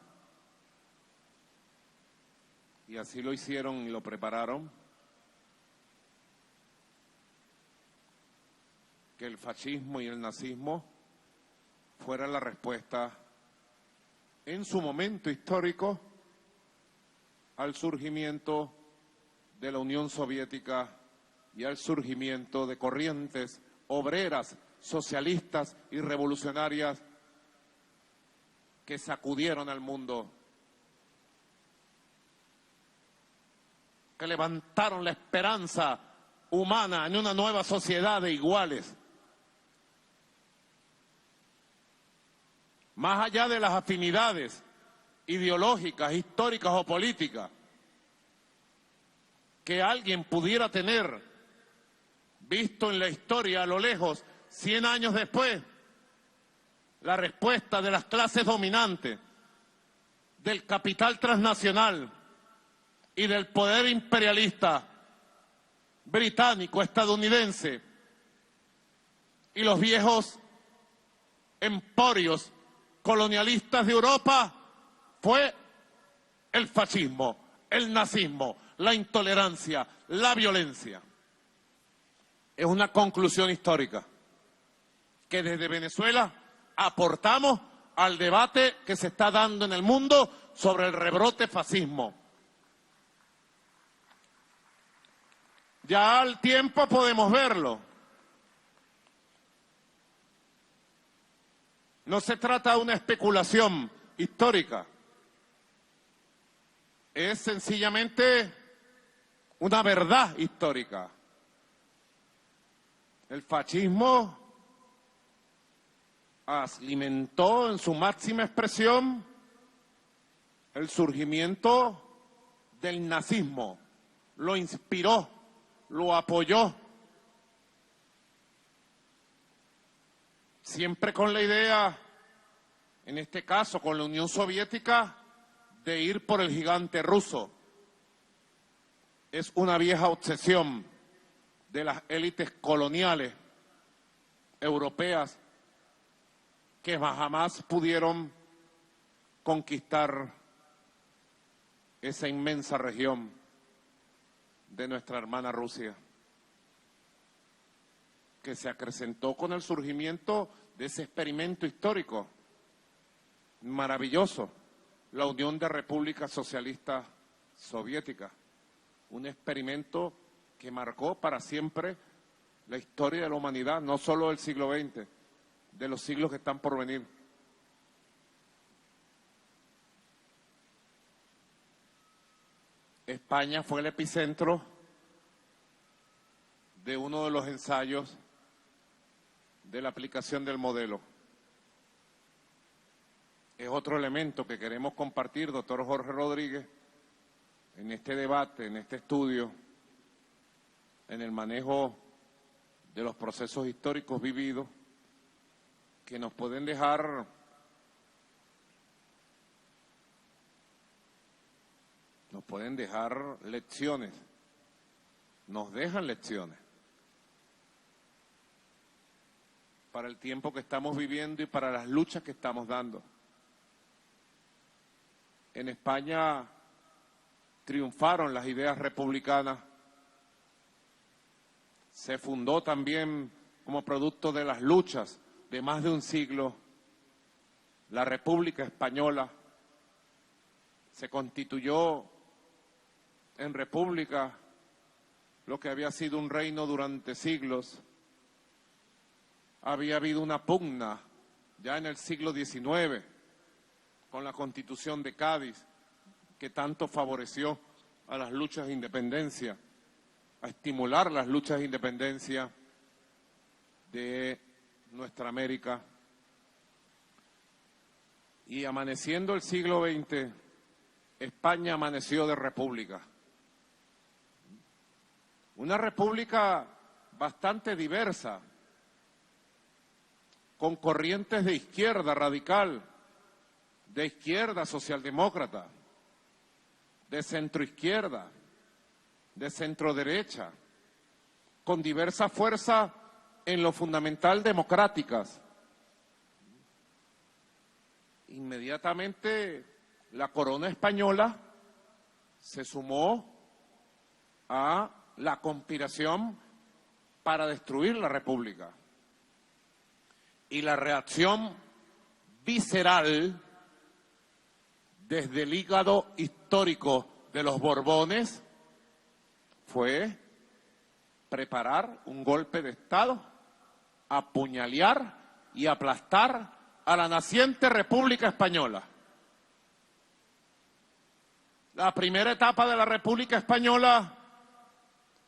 y así lo hicieron y lo prepararon, que el fascismo y el nazismo fuera la respuesta en su momento histórico al surgimiento de la Unión Soviética y al surgimiento de corrientes obreras, socialistas y revolucionarias que sacudieron al mundo, que levantaron la esperanza humana en una nueva sociedad de iguales. Más allá de las afinidades ideológicas, históricas o políticas que alguien pudiera tener, visto en la historia a lo lejos, 100 años después, la respuesta de las clases dominantes, del capital transnacional y del poder imperialista británico, estadounidense y los viejos emporios colonialistas de Europa fue el fascismo, el nazismo, la intolerancia, la violencia. Es una conclusión histórica que desde Venezuela aportamos al debate que se está dando en el mundo sobre el rebrote fascismo. Ya al tiempo podemos verlo. No se trata de una especulación histórica. Es sencillamente una verdad histórica. El fascismo alimentó en su máxima expresión el surgimiento del nazismo, lo inspiró, lo apoyó, siempre con la idea, en este caso con la Unión Soviética, de ir por el gigante ruso. Es una vieja obsesión de las élites coloniales europeas que jamás pudieron conquistar esa inmensa región de nuestra hermana Rusia, que se acrecentó con el surgimiento de ese experimento histórico maravilloso, la Unión de Repúblicas Socialistas Soviéticas, un experimento que marcó para siempre la historia de la humanidad, no solo del siglo XX, de los siglos que están por venir. España fue el epicentro de uno de los ensayos de la aplicación del modelo. Es otro elemento que queremos compartir, doctor Jorge Rodríguez, en este debate, en este estudio, en el manejo de los procesos históricos vividos, que nos pueden dejar lecciones, nos dejan lecciones para el tiempo que estamos viviendo y para las luchas que estamos dando. En España triunfaron las ideas republicanas, se fundó también como producto de las luchas de más de un siglo la República Española, se constituyó en república lo que había sido un reino durante siglos había habido una pugna ya en el siglo XIX con la Constitución de Cádiz, que tanto favoreció a las luchas de independencia, a estimular las luchas de independencia de nuestra América. Y amaneciendo el siglo XX, España amaneció de república. Una república bastante diversa, con corrientes de izquierda radical, de izquierda socialdemócrata, de centroizquierda, de centroderecha, con diversas fuerzas en lo fundamental democráticas. Inmediatamente la corona española se sumó a la conspiración para destruir la República. Y la reacción visceral desde el hígado histórico de los Borbones fue preparar un golpe de Estado, apuñalear y aplastar a la naciente República Española. La primera etapa de la República Española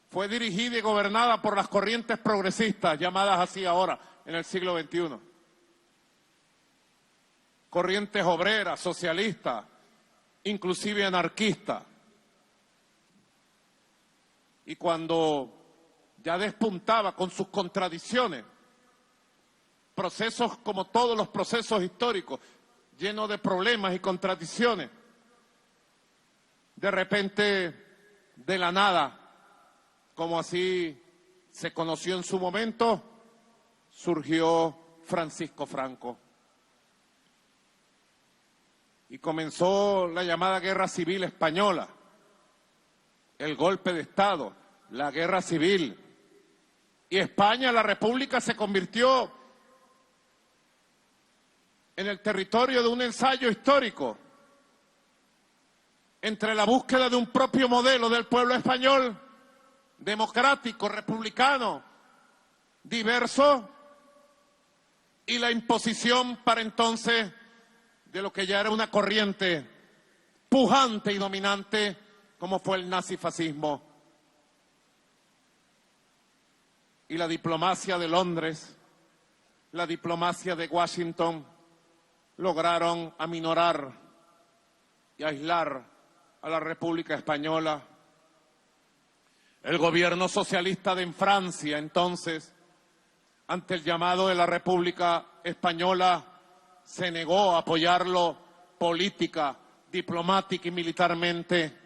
fue dirigida y gobernada por las corrientes progresistas, llamadas así ahora, en el siglo XXI. Corrientes obreras, socialistas, inclusive anarquistas. Y cuando ya despuntaba con sus contradicciones, procesos como todos los procesos históricos, llenos de problemas y contradicciones, de repente, de la nada, como así se conoció en su momento, surgió Francisco Franco. Y comenzó la llamada Guerra Civil Española, el golpe de Estado, la Guerra Civil. Y España, la República, se convirtió en el territorio de un ensayo histórico entre la búsqueda de un propio modelo del pueblo español, democrático, republicano, diverso, y la imposición para entonces de lo que ya era una corriente pujante y dominante, como fue el nazifascismo. Y la diplomacia de Londres, la diplomacia de Washington, lograron aminorar y aislar a la República Española. El gobierno socialista de Francia, entonces, ante el llamado de la República Española, se negó a apoyarlo política, diplomática y militarmente.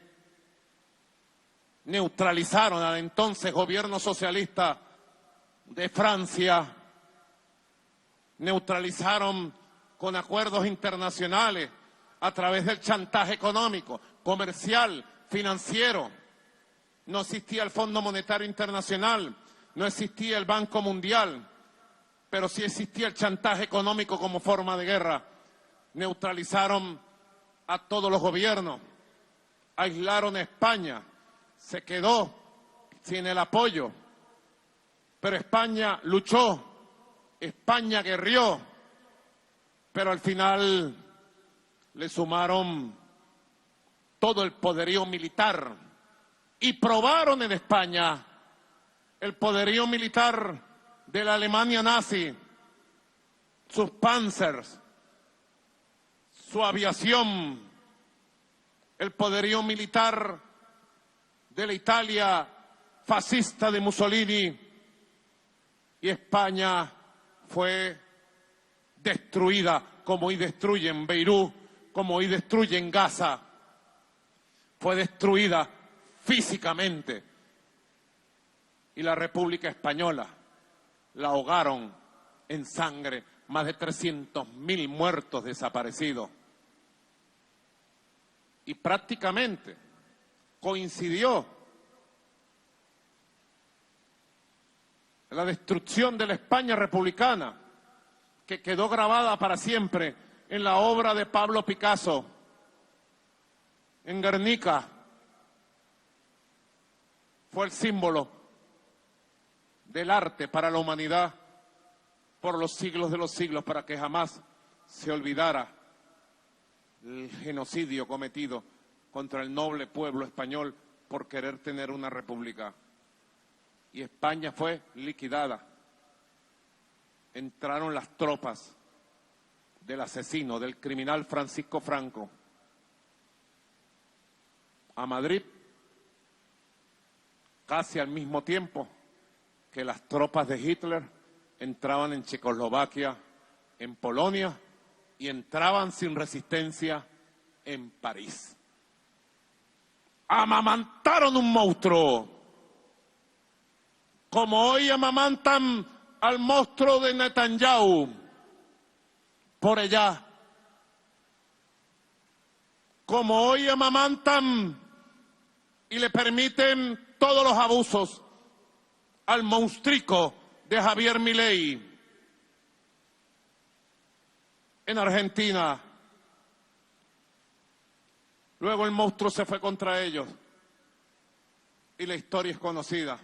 Neutralizaron al entonces gobierno socialista de Francia, neutralizaron con acuerdos internacionales a través del chantaje económico, comercial, financiero. No existía el Fondo Monetario Internacional, no existía el Banco Mundial, pero sí existía el chantaje económico como forma de guerra. Neutralizaron a todos los gobiernos, aislaron a España, se quedó sin el apoyo, pero España luchó, España guerrió, pero al final le sumaron todo el poderío militar y probaron en España el poderío militar de la Alemania nazi, sus panzers, su aviación, el poderío militar de la Italia fascista de Mussolini, y España fue destruida como hoy destruyen Beirut, como hoy destruyen Gaza. Fue destruida físicamente. Y la República Española la ahogaron en sangre, más de 300.000 muertos desaparecidos. Y prácticamente coincidió la destrucción de la España republicana, que quedó grabada para siempre en la obra de Pablo Picasso, en Guernica. Fue el símbolo del arte para la humanidad. por los siglos de los siglos para que jamás se olvidara el genocidio cometido contra el noble pueblo español por querer tener una república. Y España fue liquidada. Entraron las tropas del asesino, del criminal Francisco Franco, a Madrid, casi al mismo tiempo que las tropas de Hitler entraban en Checoslovaquia, en Polonia, y entraban sin resistencia en París. Amamantaron un monstruo, como hoy amamantan al monstruo de Netanyahu, por allá. Como hoy amamantan y le permiten todos los abusos al monstruico de Javier Milei en Argentina. Luego el monstruo se fue contra ellos y la historia es conocida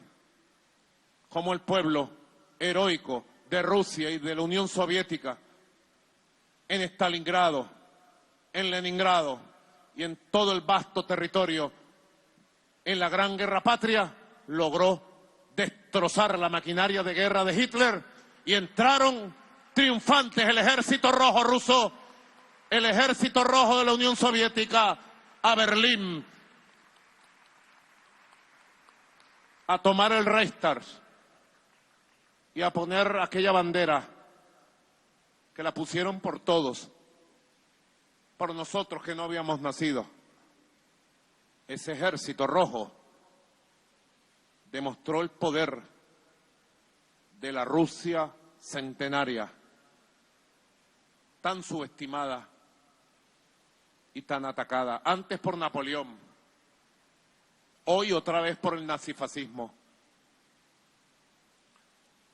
como el pueblo heroico de Rusia y de la Unión Soviética en Stalingrado, en Leningrado y en todo el vasto territorio en la Gran Guerra Patria logró destrozar la maquinaria de guerra de Hitler y entraron triunfantes el ejército rojo ruso, el ejército rojo de la Unión Soviética a Berlín a tomar el Reichstag y a poner aquella bandera que la pusieron por todos, por nosotros que no habíamos nacido. Ese ejército rojo demostró el poder de la Rusia centenaria, tan subestimada y tan atacada, antes por Napoleón, hoy otra vez por el nazifascismo.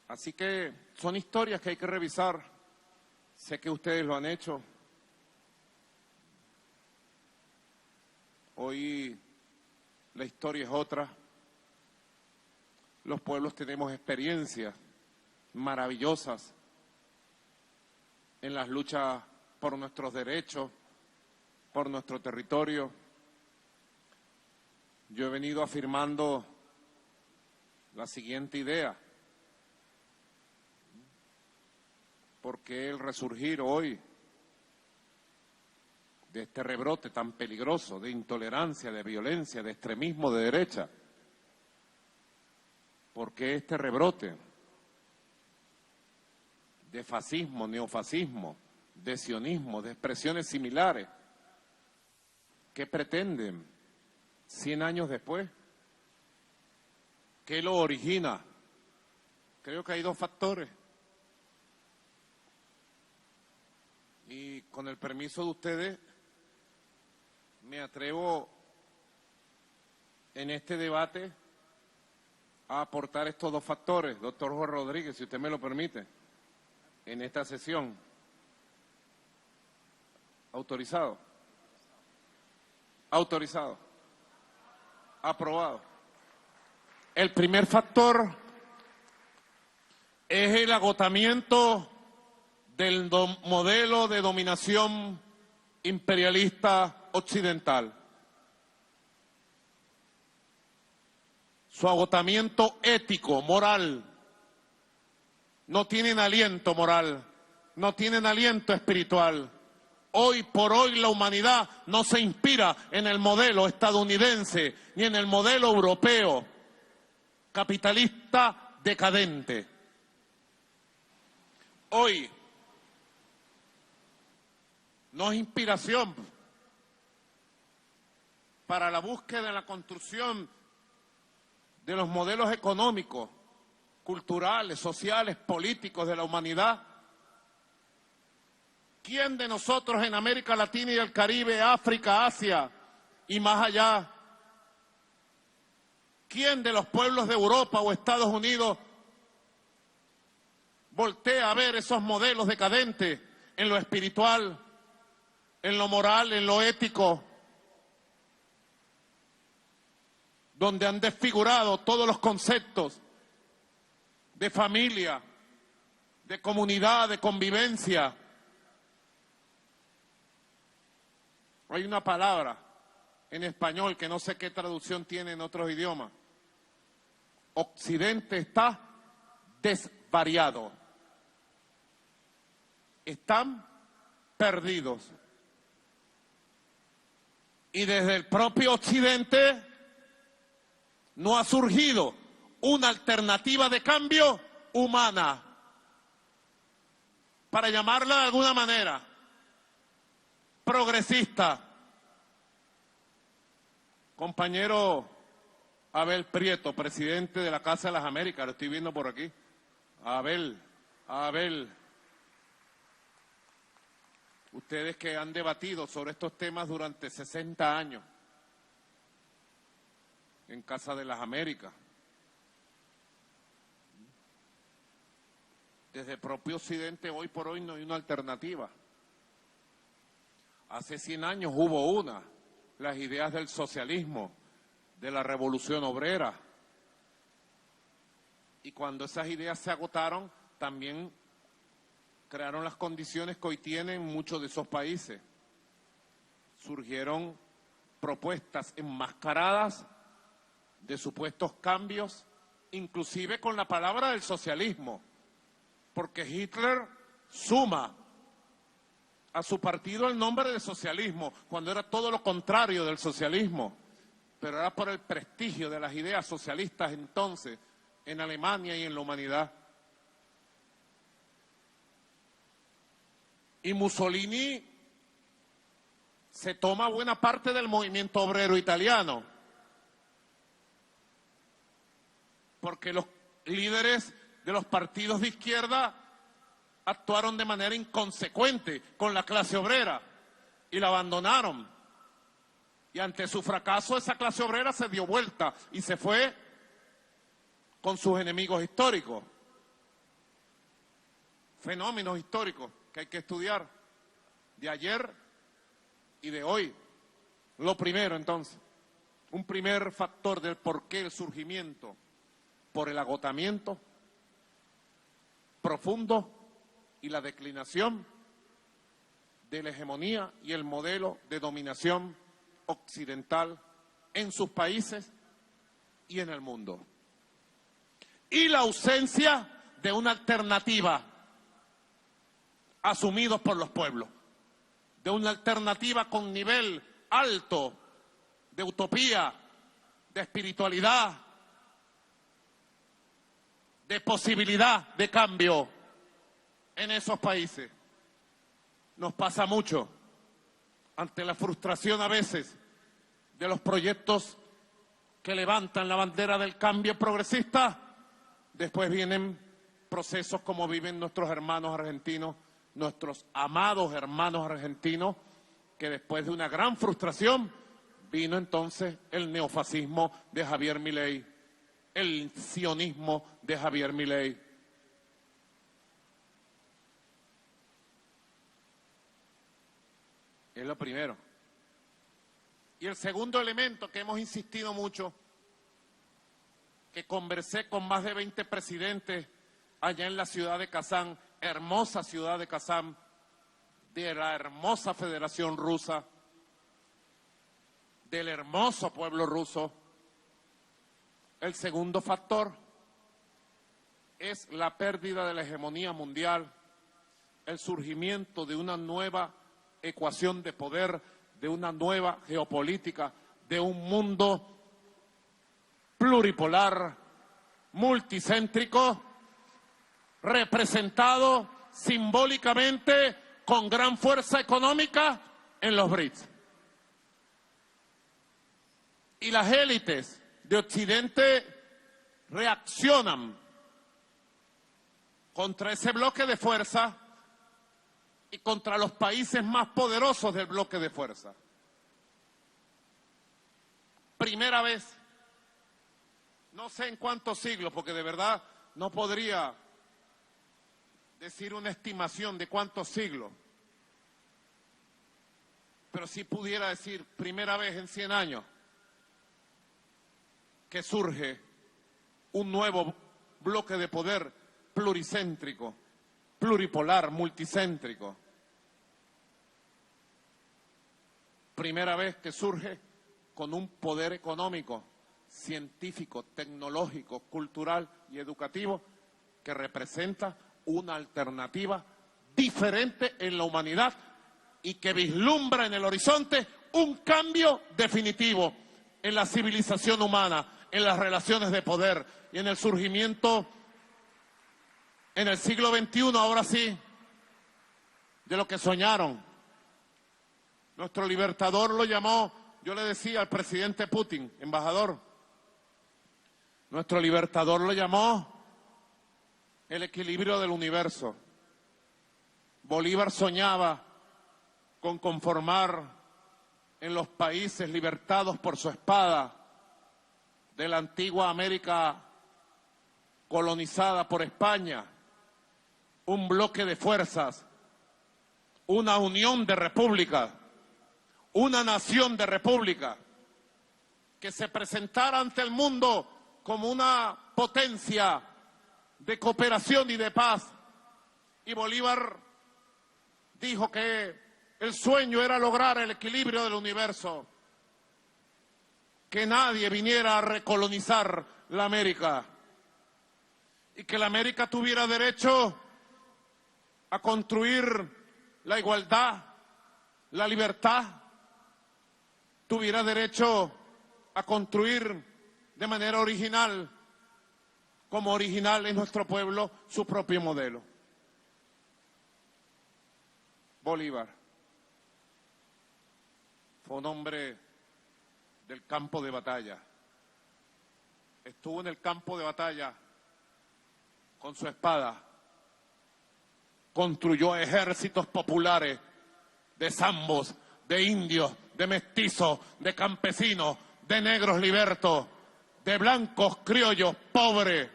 Así que son historias que hay que revisar. Sé que ustedes lo han hecho. Hoy la historia es otra. Los pueblos tenemos experiencias maravillosas en las luchas por nuestros derechos, por nuestro territorio. Yo he venido afirmando la siguiente idea. ¿Por qué el resurgir hoy de este rebrote tan peligroso de intolerancia, de violencia, de extremismo de derecha? ¿Por qué este rebrote de fascismo, neofascismo, de sionismo, de expresiones similares? ¿Qué pretenden 100 años después? ¿Qué lo origina? Creo que hay dos factores. Y con el permiso de ustedes, me atrevo en este debate a aportar estos dos factores, doctor Jorge Rodríguez, si usted me lo permite, en esta sesión. ¿Autorizado? Autorizado. Aprobado. El primer factor es el agotamiento del modelo de dominación imperialista occidental. Su agotamiento ético, moral. No tienen aliento moral, no tienen aliento espiritual. Hoy por hoy la humanidad no se inspira en el modelo estadounidense ni en el modelo europeo capitalista decadente. Hoy no es inspiración para la búsqueda de la construcción de los modelos económicos, culturales, sociales, políticos de la humanidad. ¿Quién de nosotros en América Latina y el Caribe, África, Asia y más allá? ¿Quién de los pueblos de Europa o Estados Unidos voltea a ver esos modelos decadentes en lo espiritual, en lo moral, en lo ético, donde han desfigurado todos los conceptos de familia, de comunidad, de convivencia. Hay una palabra en español que no sé qué traducción tiene en otros idiomas. Occidente está desvariado. Están perdidos. Y desde el propio Occidente no ha surgido una alternativa de cambio humana, para llamarla de alguna manera, progresista. Compañero Abel Prieto, presidente de la Casa de las Américas, lo estoy viendo por aquí. Abel, ustedes que han debatido sobre estos temas durante 60 años en Casa de las Américas. Desde el propio Occidente, hoy por hoy no hay una alternativa. Hace 100 años hubo una, las ideas del socialismo, de la revolución obrera. Y cuando esas ideas se agotaron, también crearon las condiciones que hoy tienen muchos de esos países. Surgieron propuestas enmascaradas de supuestos cambios, inclusive con la palabra del socialismo, porque Hitler suma a su partido el nombre de socialismo, cuando era todo lo contrario del socialismo, pero era por el prestigio de las ideas socialistas entonces en Alemania y en la humanidad. Y Mussolini se toma buena parte del movimiento obrero italiano, porque los líderes de los partidos de izquierda actuaron de manera inconsecuente con la clase obrera y la abandonaron. Y ante su fracaso, esa clase obrera se dio vuelta y se fue con sus enemigos históricos. Fenómenos históricos que hay que estudiar de ayer y de hoy. Lo primero, entonces, un primer factor del porqué el surgimiento, por el agotamiento profundo y la declinación de la hegemonía y el modelo de dominación occidental en sus países y en el mundo. Y la ausencia de una alternativa asumidos por los pueblos, de una alternativa con nivel alto de utopía, de espiritualidad, de posibilidad de cambio en esos países. Nos pasa mucho ante la frustración a veces de los proyectos que levantan la bandera del cambio progresista. Después vienen procesos como viven nuestros hermanos argentinos, nuestros amados hermanos argentinos, que después de una gran frustración vino entonces el neofascismo de Javier Milei, el sionismo de Javier Milei. Es lo primero. Y el segundo elemento que hemos insistido mucho, que conversé con más de 20 presidentes allá en la ciudad de Kazán, hermosa ciudad de Kazán, de la hermosa Federación Rusa, del hermoso pueblo ruso. El segundo factor es la pérdida de la hegemonía mundial, el surgimiento de una nueva ecuación de poder, de una nueva geopolítica, de un mundo pluripolar, multicéntrico, representado simbólicamente con gran fuerza económica en los BRICS. Y las élites de Occidente reaccionan contra ese bloque de fuerza y contra los países más poderosos del bloque de fuerza. Primera vez, no sé en cuántos siglos, porque de verdad no podría decir una estimación de cuántos siglos, pero sí pudiera decir primera vez en 100 años que surge un nuevo bloque de poder pluricéntrico pluripolar, multicéntrico. Primera vez que surge con un poder económico, científico, tecnológico, cultural y educativo que representa una alternativa diferente en la humanidad y que vislumbra en el horizonte un cambio definitivo en la civilización humana, en las relaciones de poder y en el surgimiento en el siglo XXI, ahora sí, de lo que soñaron. Nuestro libertador lo llamó, yo le decía al presidente Putin, embajador, nuestro libertador lo llamó el equilibrio del universo. Bolívar soñaba con conformar en los países libertados por su espada de la antigua América colonizada por España, un bloque de fuerzas, una unión de repúblicas, una nación de república que se presentara ante el mundo como una potencia de cooperación y de paz. Y Bolívar dijo que el sueño era lograr el equilibrio del universo, que nadie viniera a recolonizar la América y que la América tuviera derecho a construir la igualdad, la libertad, tuviera derecho a construir de manera original, como original es nuestro pueblo, su propio modelo. Bolívar fue un hombre del campo de batalla. Estuvo en el campo de batalla con su espada. Construyó ejércitos populares de zambos, de indios, de mestizos, de campesinos, de negros libertos, de blancos criollos pobres.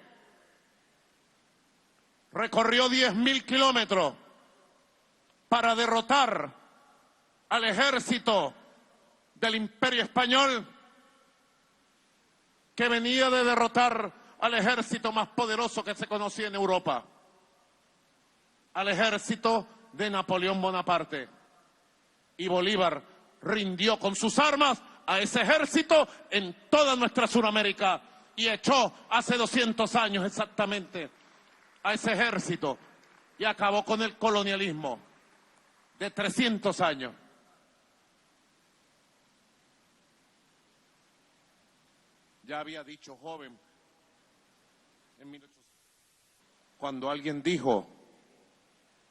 Recorrió 10.000 kilómetros para derrotar al ejército del Imperio Español, que venía de derrotar al ejército más poderoso que se conocía en Europa, al ejército de Napoleón Bonaparte. Y Bolívar rindió con sus armas a ese ejército en toda nuestra Suramérica y echó hace 200 años exactamente a ese ejército y acabó con el colonialismo de 300 años. Ya había dicho joven en 1800, cuando alguien dijo,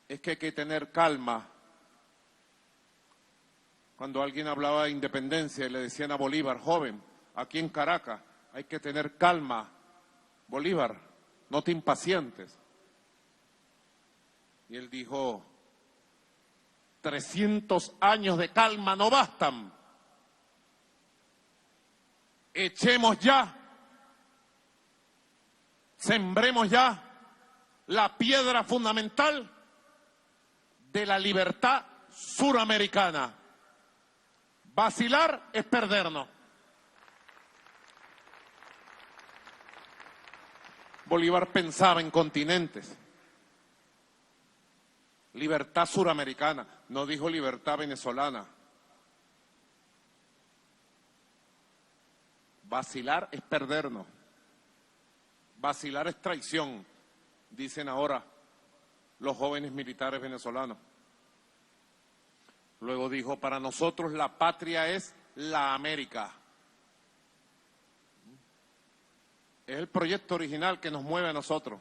es que hay que tener calma. Cuando alguien hablaba de independencia y le decían a Bolívar, joven, aquí en Caracas, hay que tener calma. Bolívar, no te impacientes. Y él dijo, 300 años de calma no bastan. Echemos ya, sembremos ya la piedra fundamental de la libertad suramericana. Vacilar es perdernos. Bolívar pensaba en continentes. Libertad suramericana, no dijo libertad venezolana. Vacilar es perdernos. Vacilar es traición, dicen ahora los jóvenes militares venezolanos. Luego dijo, para nosotros la patria es la América. Es el proyecto original que nos mueve a nosotros.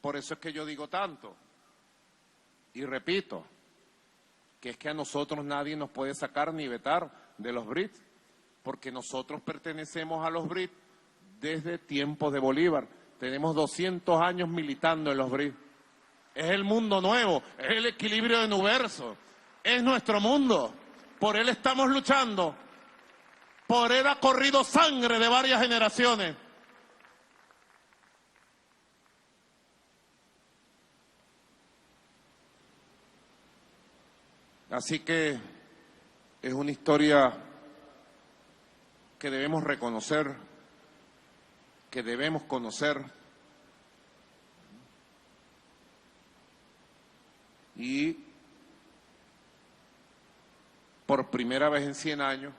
Por eso es que yo digo tanto. Y repito, que es que a nosotros nadie nos puede sacar ni vetar de los BRICS, porque nosotros pertenecemos a los BRICS desde tiempos de Bolívar. Tenemos 200 años militando en los BRICS. Es el mundo nuevo, es el equilibrio del universo, es nuestro mundo. Por él estamos luchando, por él ha corrido sangre de varias generaciones. Así que es una historia que debemos reconocer, que debemos conocer. y por primera vez en 100 años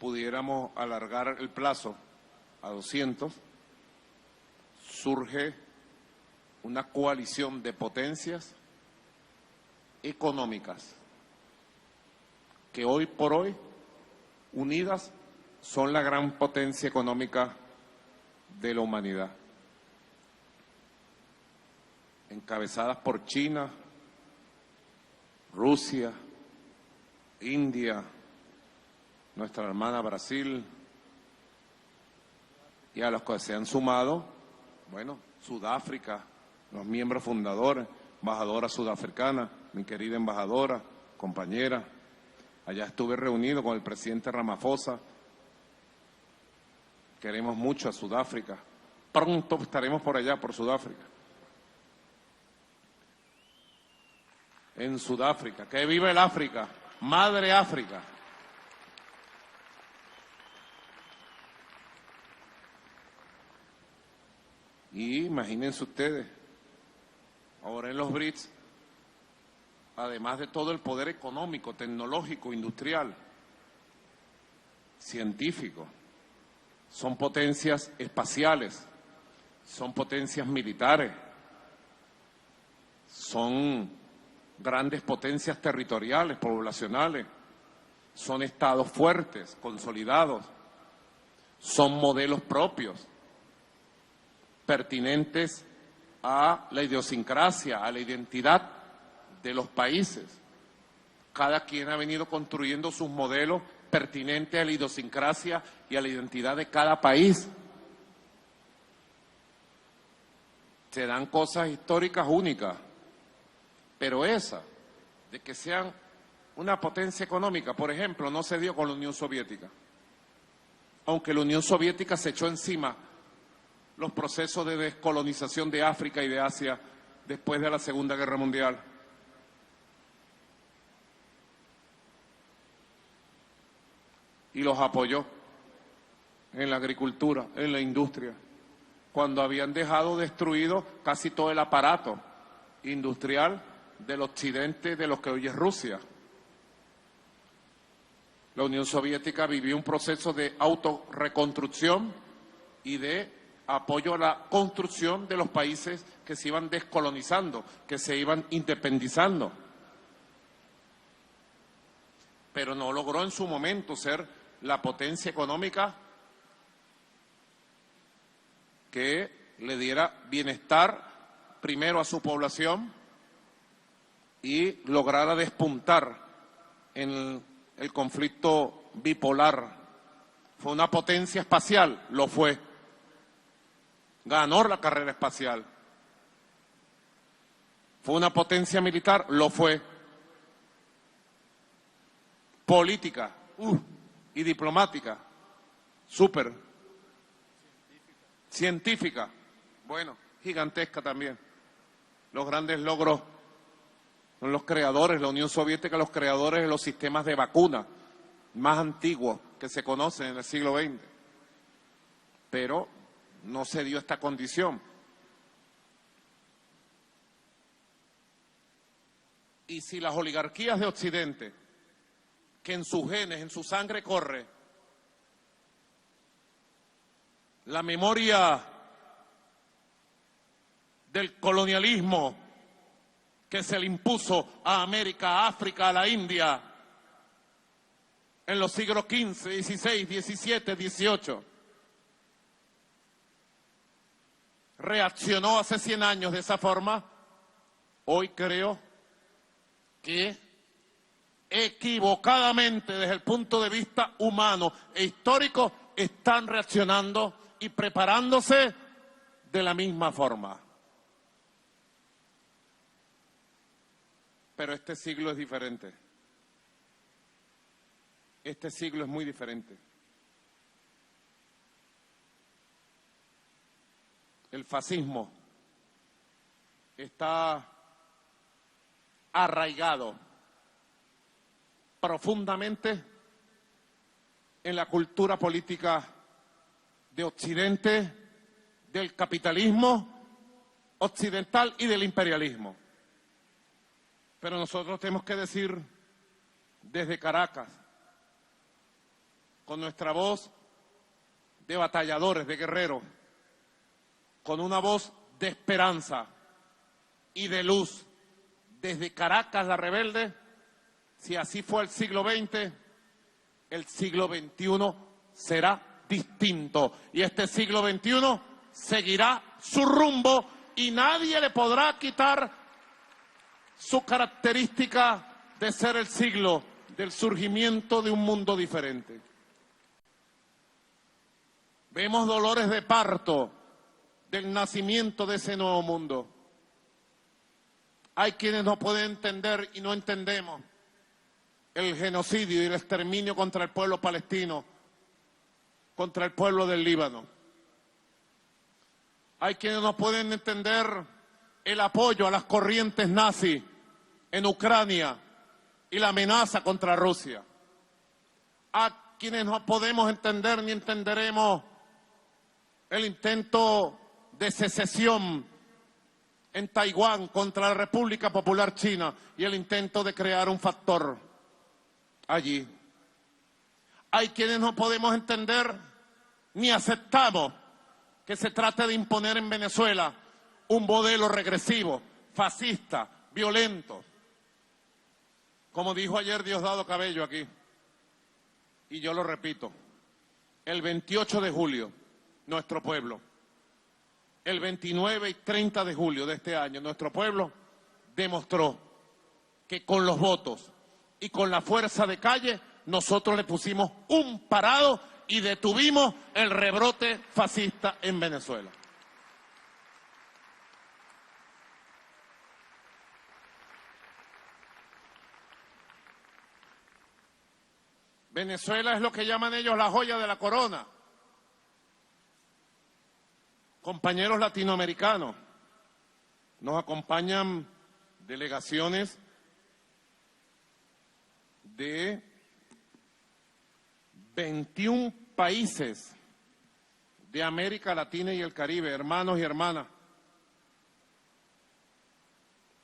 pudiéramos alargar el plazo a 200, surge una coalición de potencias económicas que hoy por hoy, unidas, son la gran potencia económica de la humanidad. Encabezadas por China, Rusia, India, nuestra hermana Brasil, y a los que se han sumado, bueno, Sudáfrica, los miembros fundadores, embajadora sudafricana, mi querida embajadora, compañera. Allá estuve reunido con el presidente Ramaphosa. Queremos mucho a Sudáfrica. Pronto estaremos por allá, por Sudáfrica. En Sudáfrica. ¡Que viva el África! ¡Madre África! Y imagínense ustedes, ahora en los BRICS, además de todo el poder económico, tecnológico, industrial, científico, son potencias espaciales, son potencias militares, son grandes potencias territoriales, poblacionales, son estados fuertes, consolidados, son modelos propios, pertinentes a la idiosincrasia, a la identidad de los países. Cada quien ha venido construyendo sus modelos pertinentes a la idiosincrasia y a la identidad de cada país. Se dan cosas históricas únicas, pero esa, de que sean una potencia económica, por ejemplo, no se dio con la Unión Soviética. Aunque la Unión Soviética se echó encima los procesos de descolonización de África y de Asia después de la Segunda Guerra Mundial. Y los apoyó en la agricultura, en la industria, cuando habían dejado destruido casi todo el aparato industrial del occidente de lo que hoy es Rusia. La Unión Soviética vivió un proceso de autorreconstrucción y de apoyo a la construcción de los países que se iban descolonizando, que se iban independizando. Pero no logró en su momento ser la potencia económica que le diera bienestar primero a su población y lograra despuntar en el conflicto bipolar. Fue una potencia espacial, lo fue. Ganó la carrera espacial. Fue una potencia militar, lo fue. Política, y diplomática, súper. Científica, bueno, gigantesca también. Los grandes logros son los creadores, la Unión Soviética, los creadores de los sistemas de vacuna más antiguos que se conocen en el siglo XX. Pero no se dio esta condición. Y si las oligarquías de Occidente, que en sus genes, en su sangre corre la memoria del colonialismo que se le impuso a América, a África, a la India, en los siglos XV, XVI, XVII, XVIII, reaccionó hace 100 años de esa forma, hoy creo que equivocadamente desde el punto de vista humano e histórico están reaccionando y preparándose de la misma forma. Pero este siglo es diferente. Este siglo es muy diferente. El fascismo está arraigado profundamente en la cultura política de Occidente, del capitalismo occidental y del imperialismo. Pero nosotros tenemos que decir desde Caracas, con nuestra voz de batalladores, de guerreros, con una voz de esperanza y de luz, desde Caracas la rebelde, si así fue el siglo XX, el siglo XXI será distinto. Y este siglo XXI seguirá su rumbo y nadie le podrá quitar su característica de ser el siglo del surgimiento de un mundo diferente. Vemos dolores de parto del nacimiento de ese nuevo mundo. Hay quienes no pueden entender y no entendemos el genocidio y el exterminio contra el pueblo palestino, contra el pueblo del Líbano. Hay quienes no pueden entender el apoyo a las corrientes nazis en Ucrania y la amenaza contra Rusia. A quienes no podemos entender ni entenderemos el intento de secesión en Taiwán contra la República Popular China y el intento de crear un factor allí. Hay quienes no podemos entender ni aceptamos que se trate de imponer en Venezuela un modelo regresivo, fascista, violento. Como dijo ayer Diosdado Cabello aquí, y yo lo repito, el 28 de julio, nuestro pueblo, el 29 y 30 de julio de este año, nuestro pueblo demostró que con los votos y con la fuerza de calle, nosotros le pusimos un parado y detuvimos el rebrote fascista en Venezuela. Venezuela es lo que llaman ellos la joya de la corona. Compañeros latinoamericanos, nos acompañan delegaciones de 21 países de América Latina y el Caribe, hermanos y hermanas,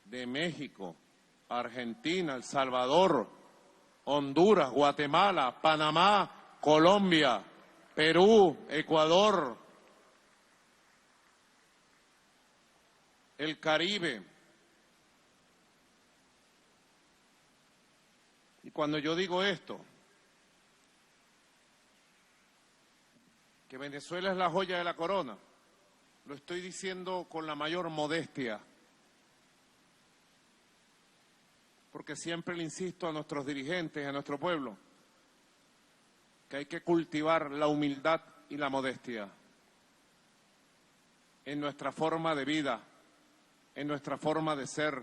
de México, Argentina, El Salvador, Honduras, Guatemala, Panamá, Colombia, Perú, Ecuador, el Caribe. Y cuando yo digo esto, que Venezuela es la joya de la corona, lo estoy diciendo con la mayor modestia, porque siempre le insisto a nuestros dirigentes, a nuestro pueblo, que hay que cultivar la humildad y la modestia en nuestra forma de vida, en nuestra forma de ser,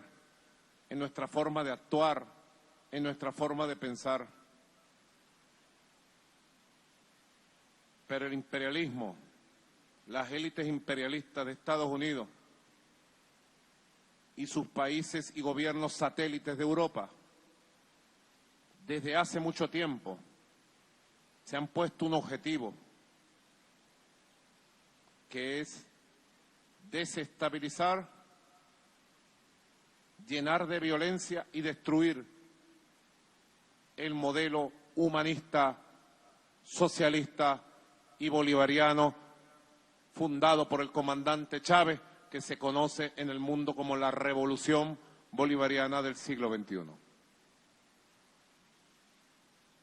en nuestra forma de actuar, en nuestra forma de pensar. Pero el imperialismo, las élites imperialistas de Estados Unidos y sus países y gobiernos satélites de Europa, desde hace mucho tiempo se han puesto un objetivo, que es desestabilizar, llenar de violencia y destruir el modelo humanista, socialista y bolivariano fundado por el comandante Chávez, que se conoce en el mundo como la Revolución Bolivariana del siglo XXI.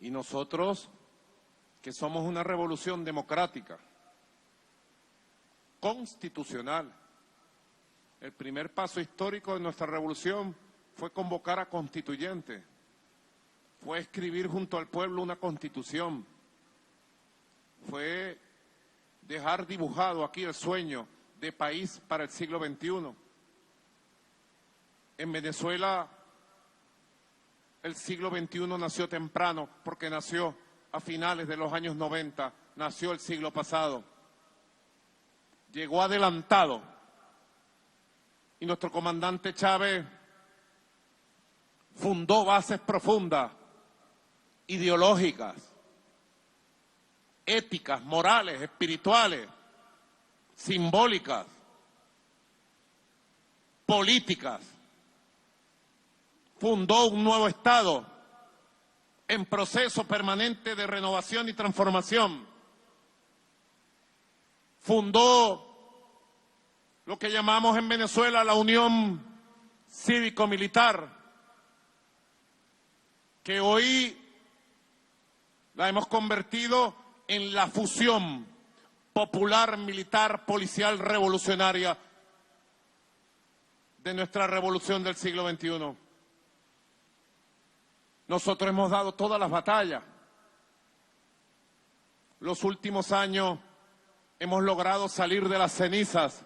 Y nosotros, que somos una revolución democrática, constitucional, el primer paso histórico de nuestra revolución fue convocar a constituyentes, fue escribir junto al pueblo una constitución, fue dejar dibujado aquí el sueño de país para el siglo XXI. En Venezuela el siglo XXI nació temprano porque nació a finales de los años 90, nació el siglo pasado. Llegó adelantado y nuestro comandante Chávez fundó bases profundas, ideológicas, éticas, morales, espirituales, simbólicas, políticas. Fundó un nuevo Estado en proceso permanente de renovación y transformación. Fundó lo que llamamos en Venezuela la Unión Cívico-Militar, que hoy la hemos convertido en la fusión popular, militar, policial, revolucionaria de nuestra revolución del siglo XXI. Nosotros hemos dado todas las batallas. Los últimos años hemos logrado salir de las cenizas.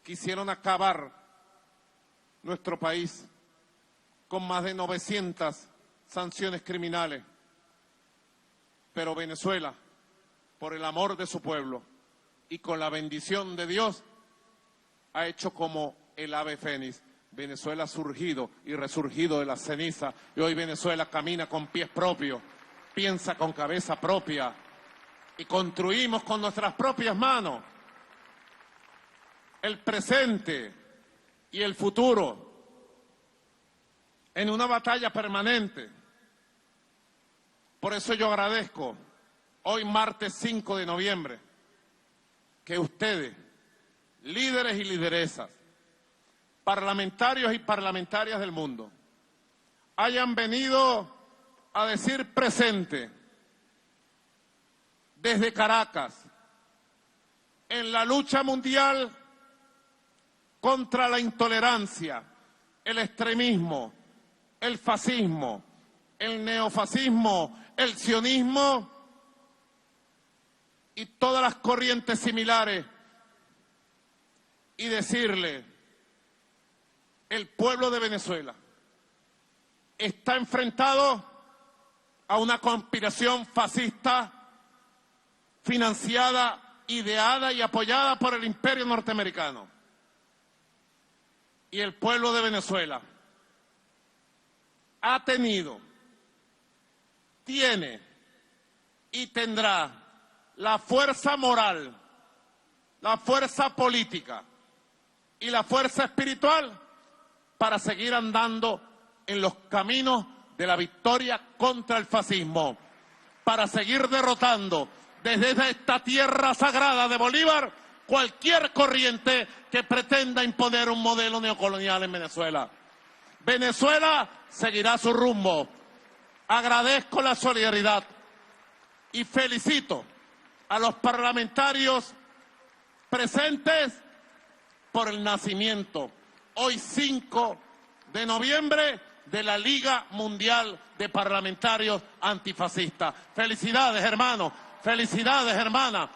Quisieron acabar nuestro país con más de 900 sanciones criminales. Pero Venezuela, por el amor de su pueblo y con la bendición de Dios, ha hecho como el ave fénix. Venezuela ha surgido y resurgido de las cenizas y hoy Venezuela camina con pies propios, piensa con cabeza propia y construimos con nuestras propias manos el presente y el futuro en una batalla permanente. Por eso yo agradezco hoy martes 5 de noviembre que ustedes, líderes y lideresas, parlamentarios y parlamentarias del mundo, hayan venido a decir presente desde Caracas en la lucha mundial contra la intolerancia, el extremismo, el fascismo, el neofascismo, el sionismo y todas las corrientes similares, y decirle: el pueblo de Venezuela está enfrentado a una conspiración fascista financiada, ideada y apoyada por el imperio norteamericano. Y el pueblo de Venezuela ha tenido, tiene y tendrá la fuerza moral, la fuerza política y la fuerza espiritual para seguir andando en los caminos de la victoria contra el fascismo, para seguir derrotando desde esta tierra sagrada de Bolívar cualquier corriente que pretenda imponer un modelo neocolonial en Venezuela. Venezuela seguirá su rumbo. Agradezco la solidaridad y felicito a los parlamentarios presentes por el nacimiento, hoy 5 de noviembre, de la Liga Mundial de Parlamentarios Antifascistas. Felicidades, hermanos, felicidades, hermanas.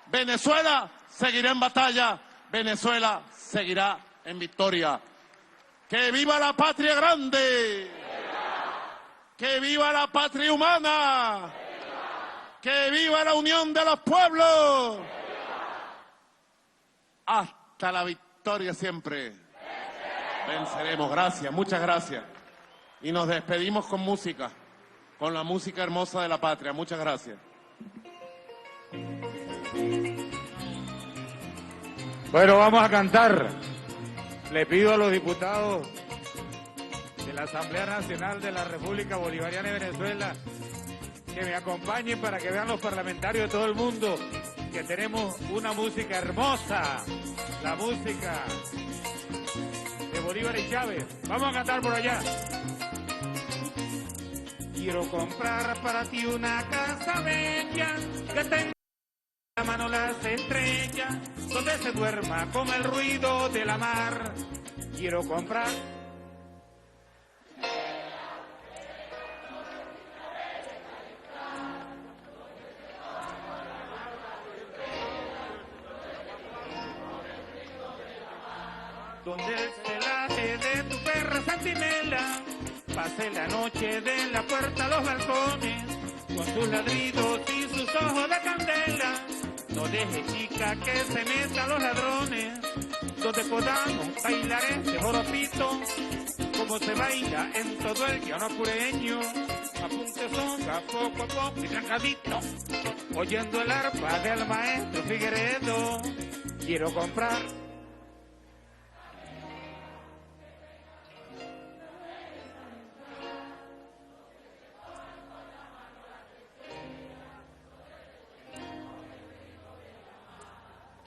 Venezuela seguirá en batalla, Venezuela seguirá en victoria. ¡Que viva la patria grande! ¡Que viva la patria humana! ¡Que viva la unión de los pueblos! Hasta la victoria siempre. Venceremos. Gracias, muchas gracias. Y nos despedimos con música, con la música hermosa de la patria. Muchas gracias. Bueno, vamos a cantar. Le pido a los diputados de la Asamblea Nacional de la República Bolivariana de Venezuela que me acompañen para que vean los parlamentarios de todo el mundo que tenemos una música hermosa, la música de Bolívar y Chávez. Vamos a cantar por allá. Quiero comprar para ti una casa bella que tenga en la mano las estrellas, donde se duerma con el ruido de la mar. Quiero comprar donde el celaje de tu perra centinela pase la noche de la puerta a los balcones con sus ladridos y sus ojos de candela. No deje, chica, que se metan los ladrones, donde podamos bailar este joropito como se baila en todo el llano apureño. Apunte songa poco a poco y trancadito, oyendo el arpa del maestro Figueredo. Quiero comprar.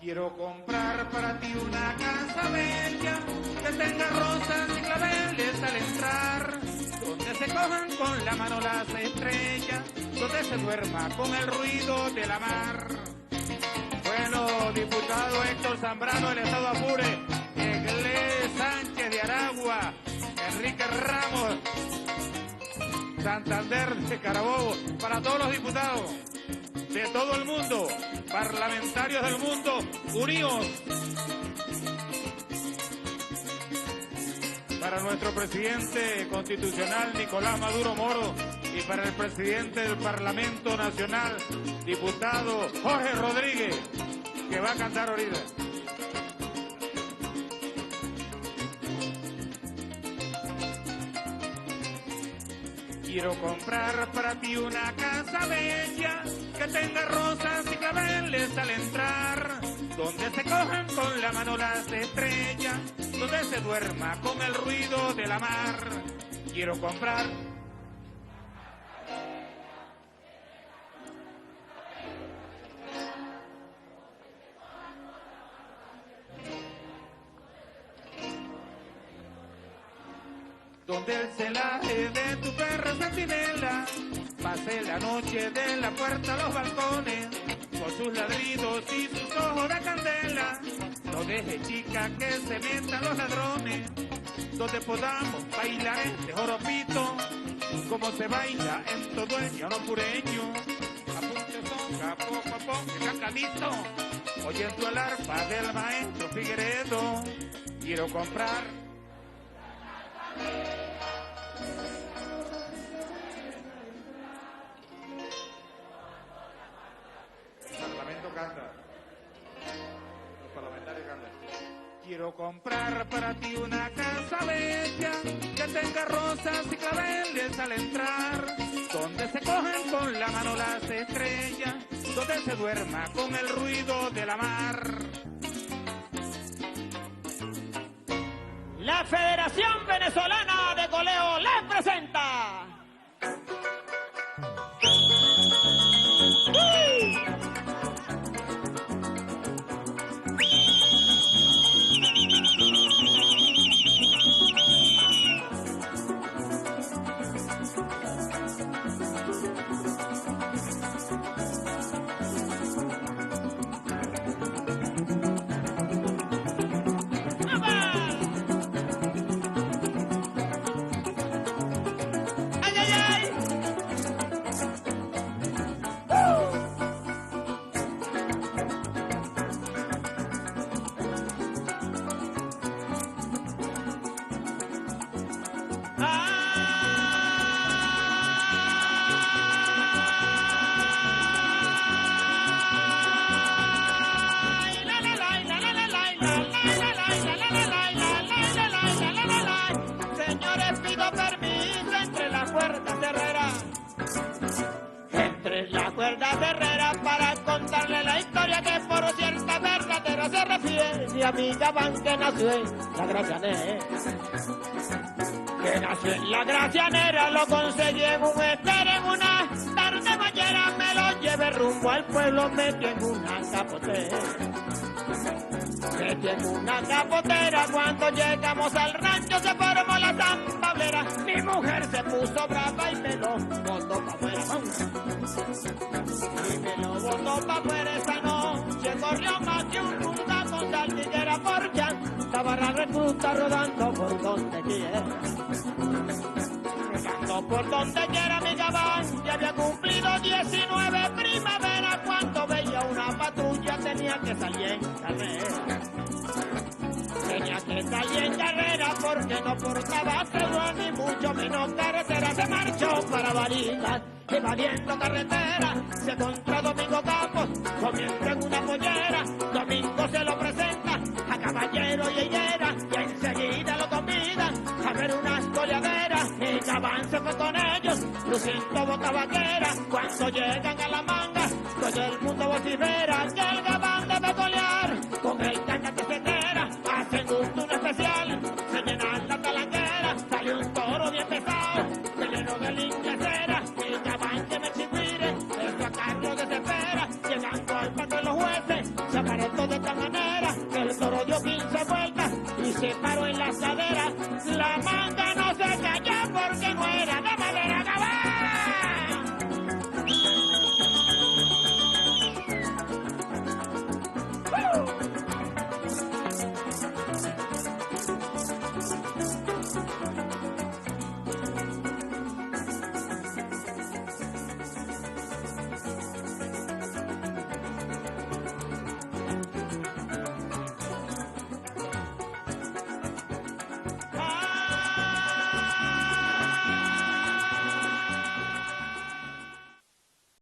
Quiero comprar para ti una casa bella que tenga rosas y claveles al entrar, donde se cojan con la mano las estrellas, donde se duerma con el ruido de la mar. Bueno, diputado Héctor Zambrano del Estado Apure, Eglé Sánchez de Aragua, Enrique Ramos, Santander de Carabobo, para todos los diputados de todo el mundo, parlamentarios del mundo, unidos. Para nuestro presidente constitucional Nicolás Maduro Moro y para el presidente del Parlamento Nacional, diputado Jorge Rodríguez, que va a cantar ahorita. Quiero comprar para ti una casa bella que tenga rosas y claveles al entrar, donde se cojan con la mano las estrellas, donde se duerma con el ruido de la mar. Quiero comprar. Donde el celaje de tu perra centinela pase la noche de la puerta a los balcones, con sus ladridos y sus ojos de candela. No deje, chica, que se metan los ladrones, donde podamos bailar este joropito, como se baila en todo el llano pureño. Apunte songa, poco a poco, cacadito, oyendo el arpa del maestro Figueredo. Quiero comprar. El Parlamento canta. Los parlamentarios cantan. Quiero comprar para ti una casa bella que tenga rosas y claveles al entrar, donde se cogen con la mano las estrellas, donde se duerma con el ruido de la mar. La Federación Venezolana de Goleo les presenta. Señores, pido permiso entre las cuerdas de Herrera. Entre las cuerdas de Herrera para contarle la historia que por cierta verdadera se refiere. Mi amiga Van que nació en la Gracianera. Que nació en la Gracianera, lo conseguí en un estero, en una tarde mañana me lo llevé rumbo al pueblo, metí en una capotera. Metí en una capotera, cuando llegamos al rancho se formó la tambablera. Mi mujer se puso brava y me lo botó pa' afuera. Y me lo botó pa' afuera esa noche, corrió más que un ruta con saltiguera porque andaba la recluta rodando por donde quiera. Rodando por donde quiera mi gabán, ya había cumplido 19 primaveras. Cuando veía una patrulla tenía que salir en carrera. Tenía que salir en carrera porque no portaba cédula ni mucho menos carretera. Se marchó para Barinas, evadiendo carretera. Se encontró Domingo Campos comiendo en una pollera. Domingo se lo presenta a Caballero y Higuera y enseguida lo convidan a ver unas coleaderas. Y Gabán se fue con ellos luciendo boca vaquera. Cuando llegan a la manga todo el mundo vocifera que el Gabán debe colear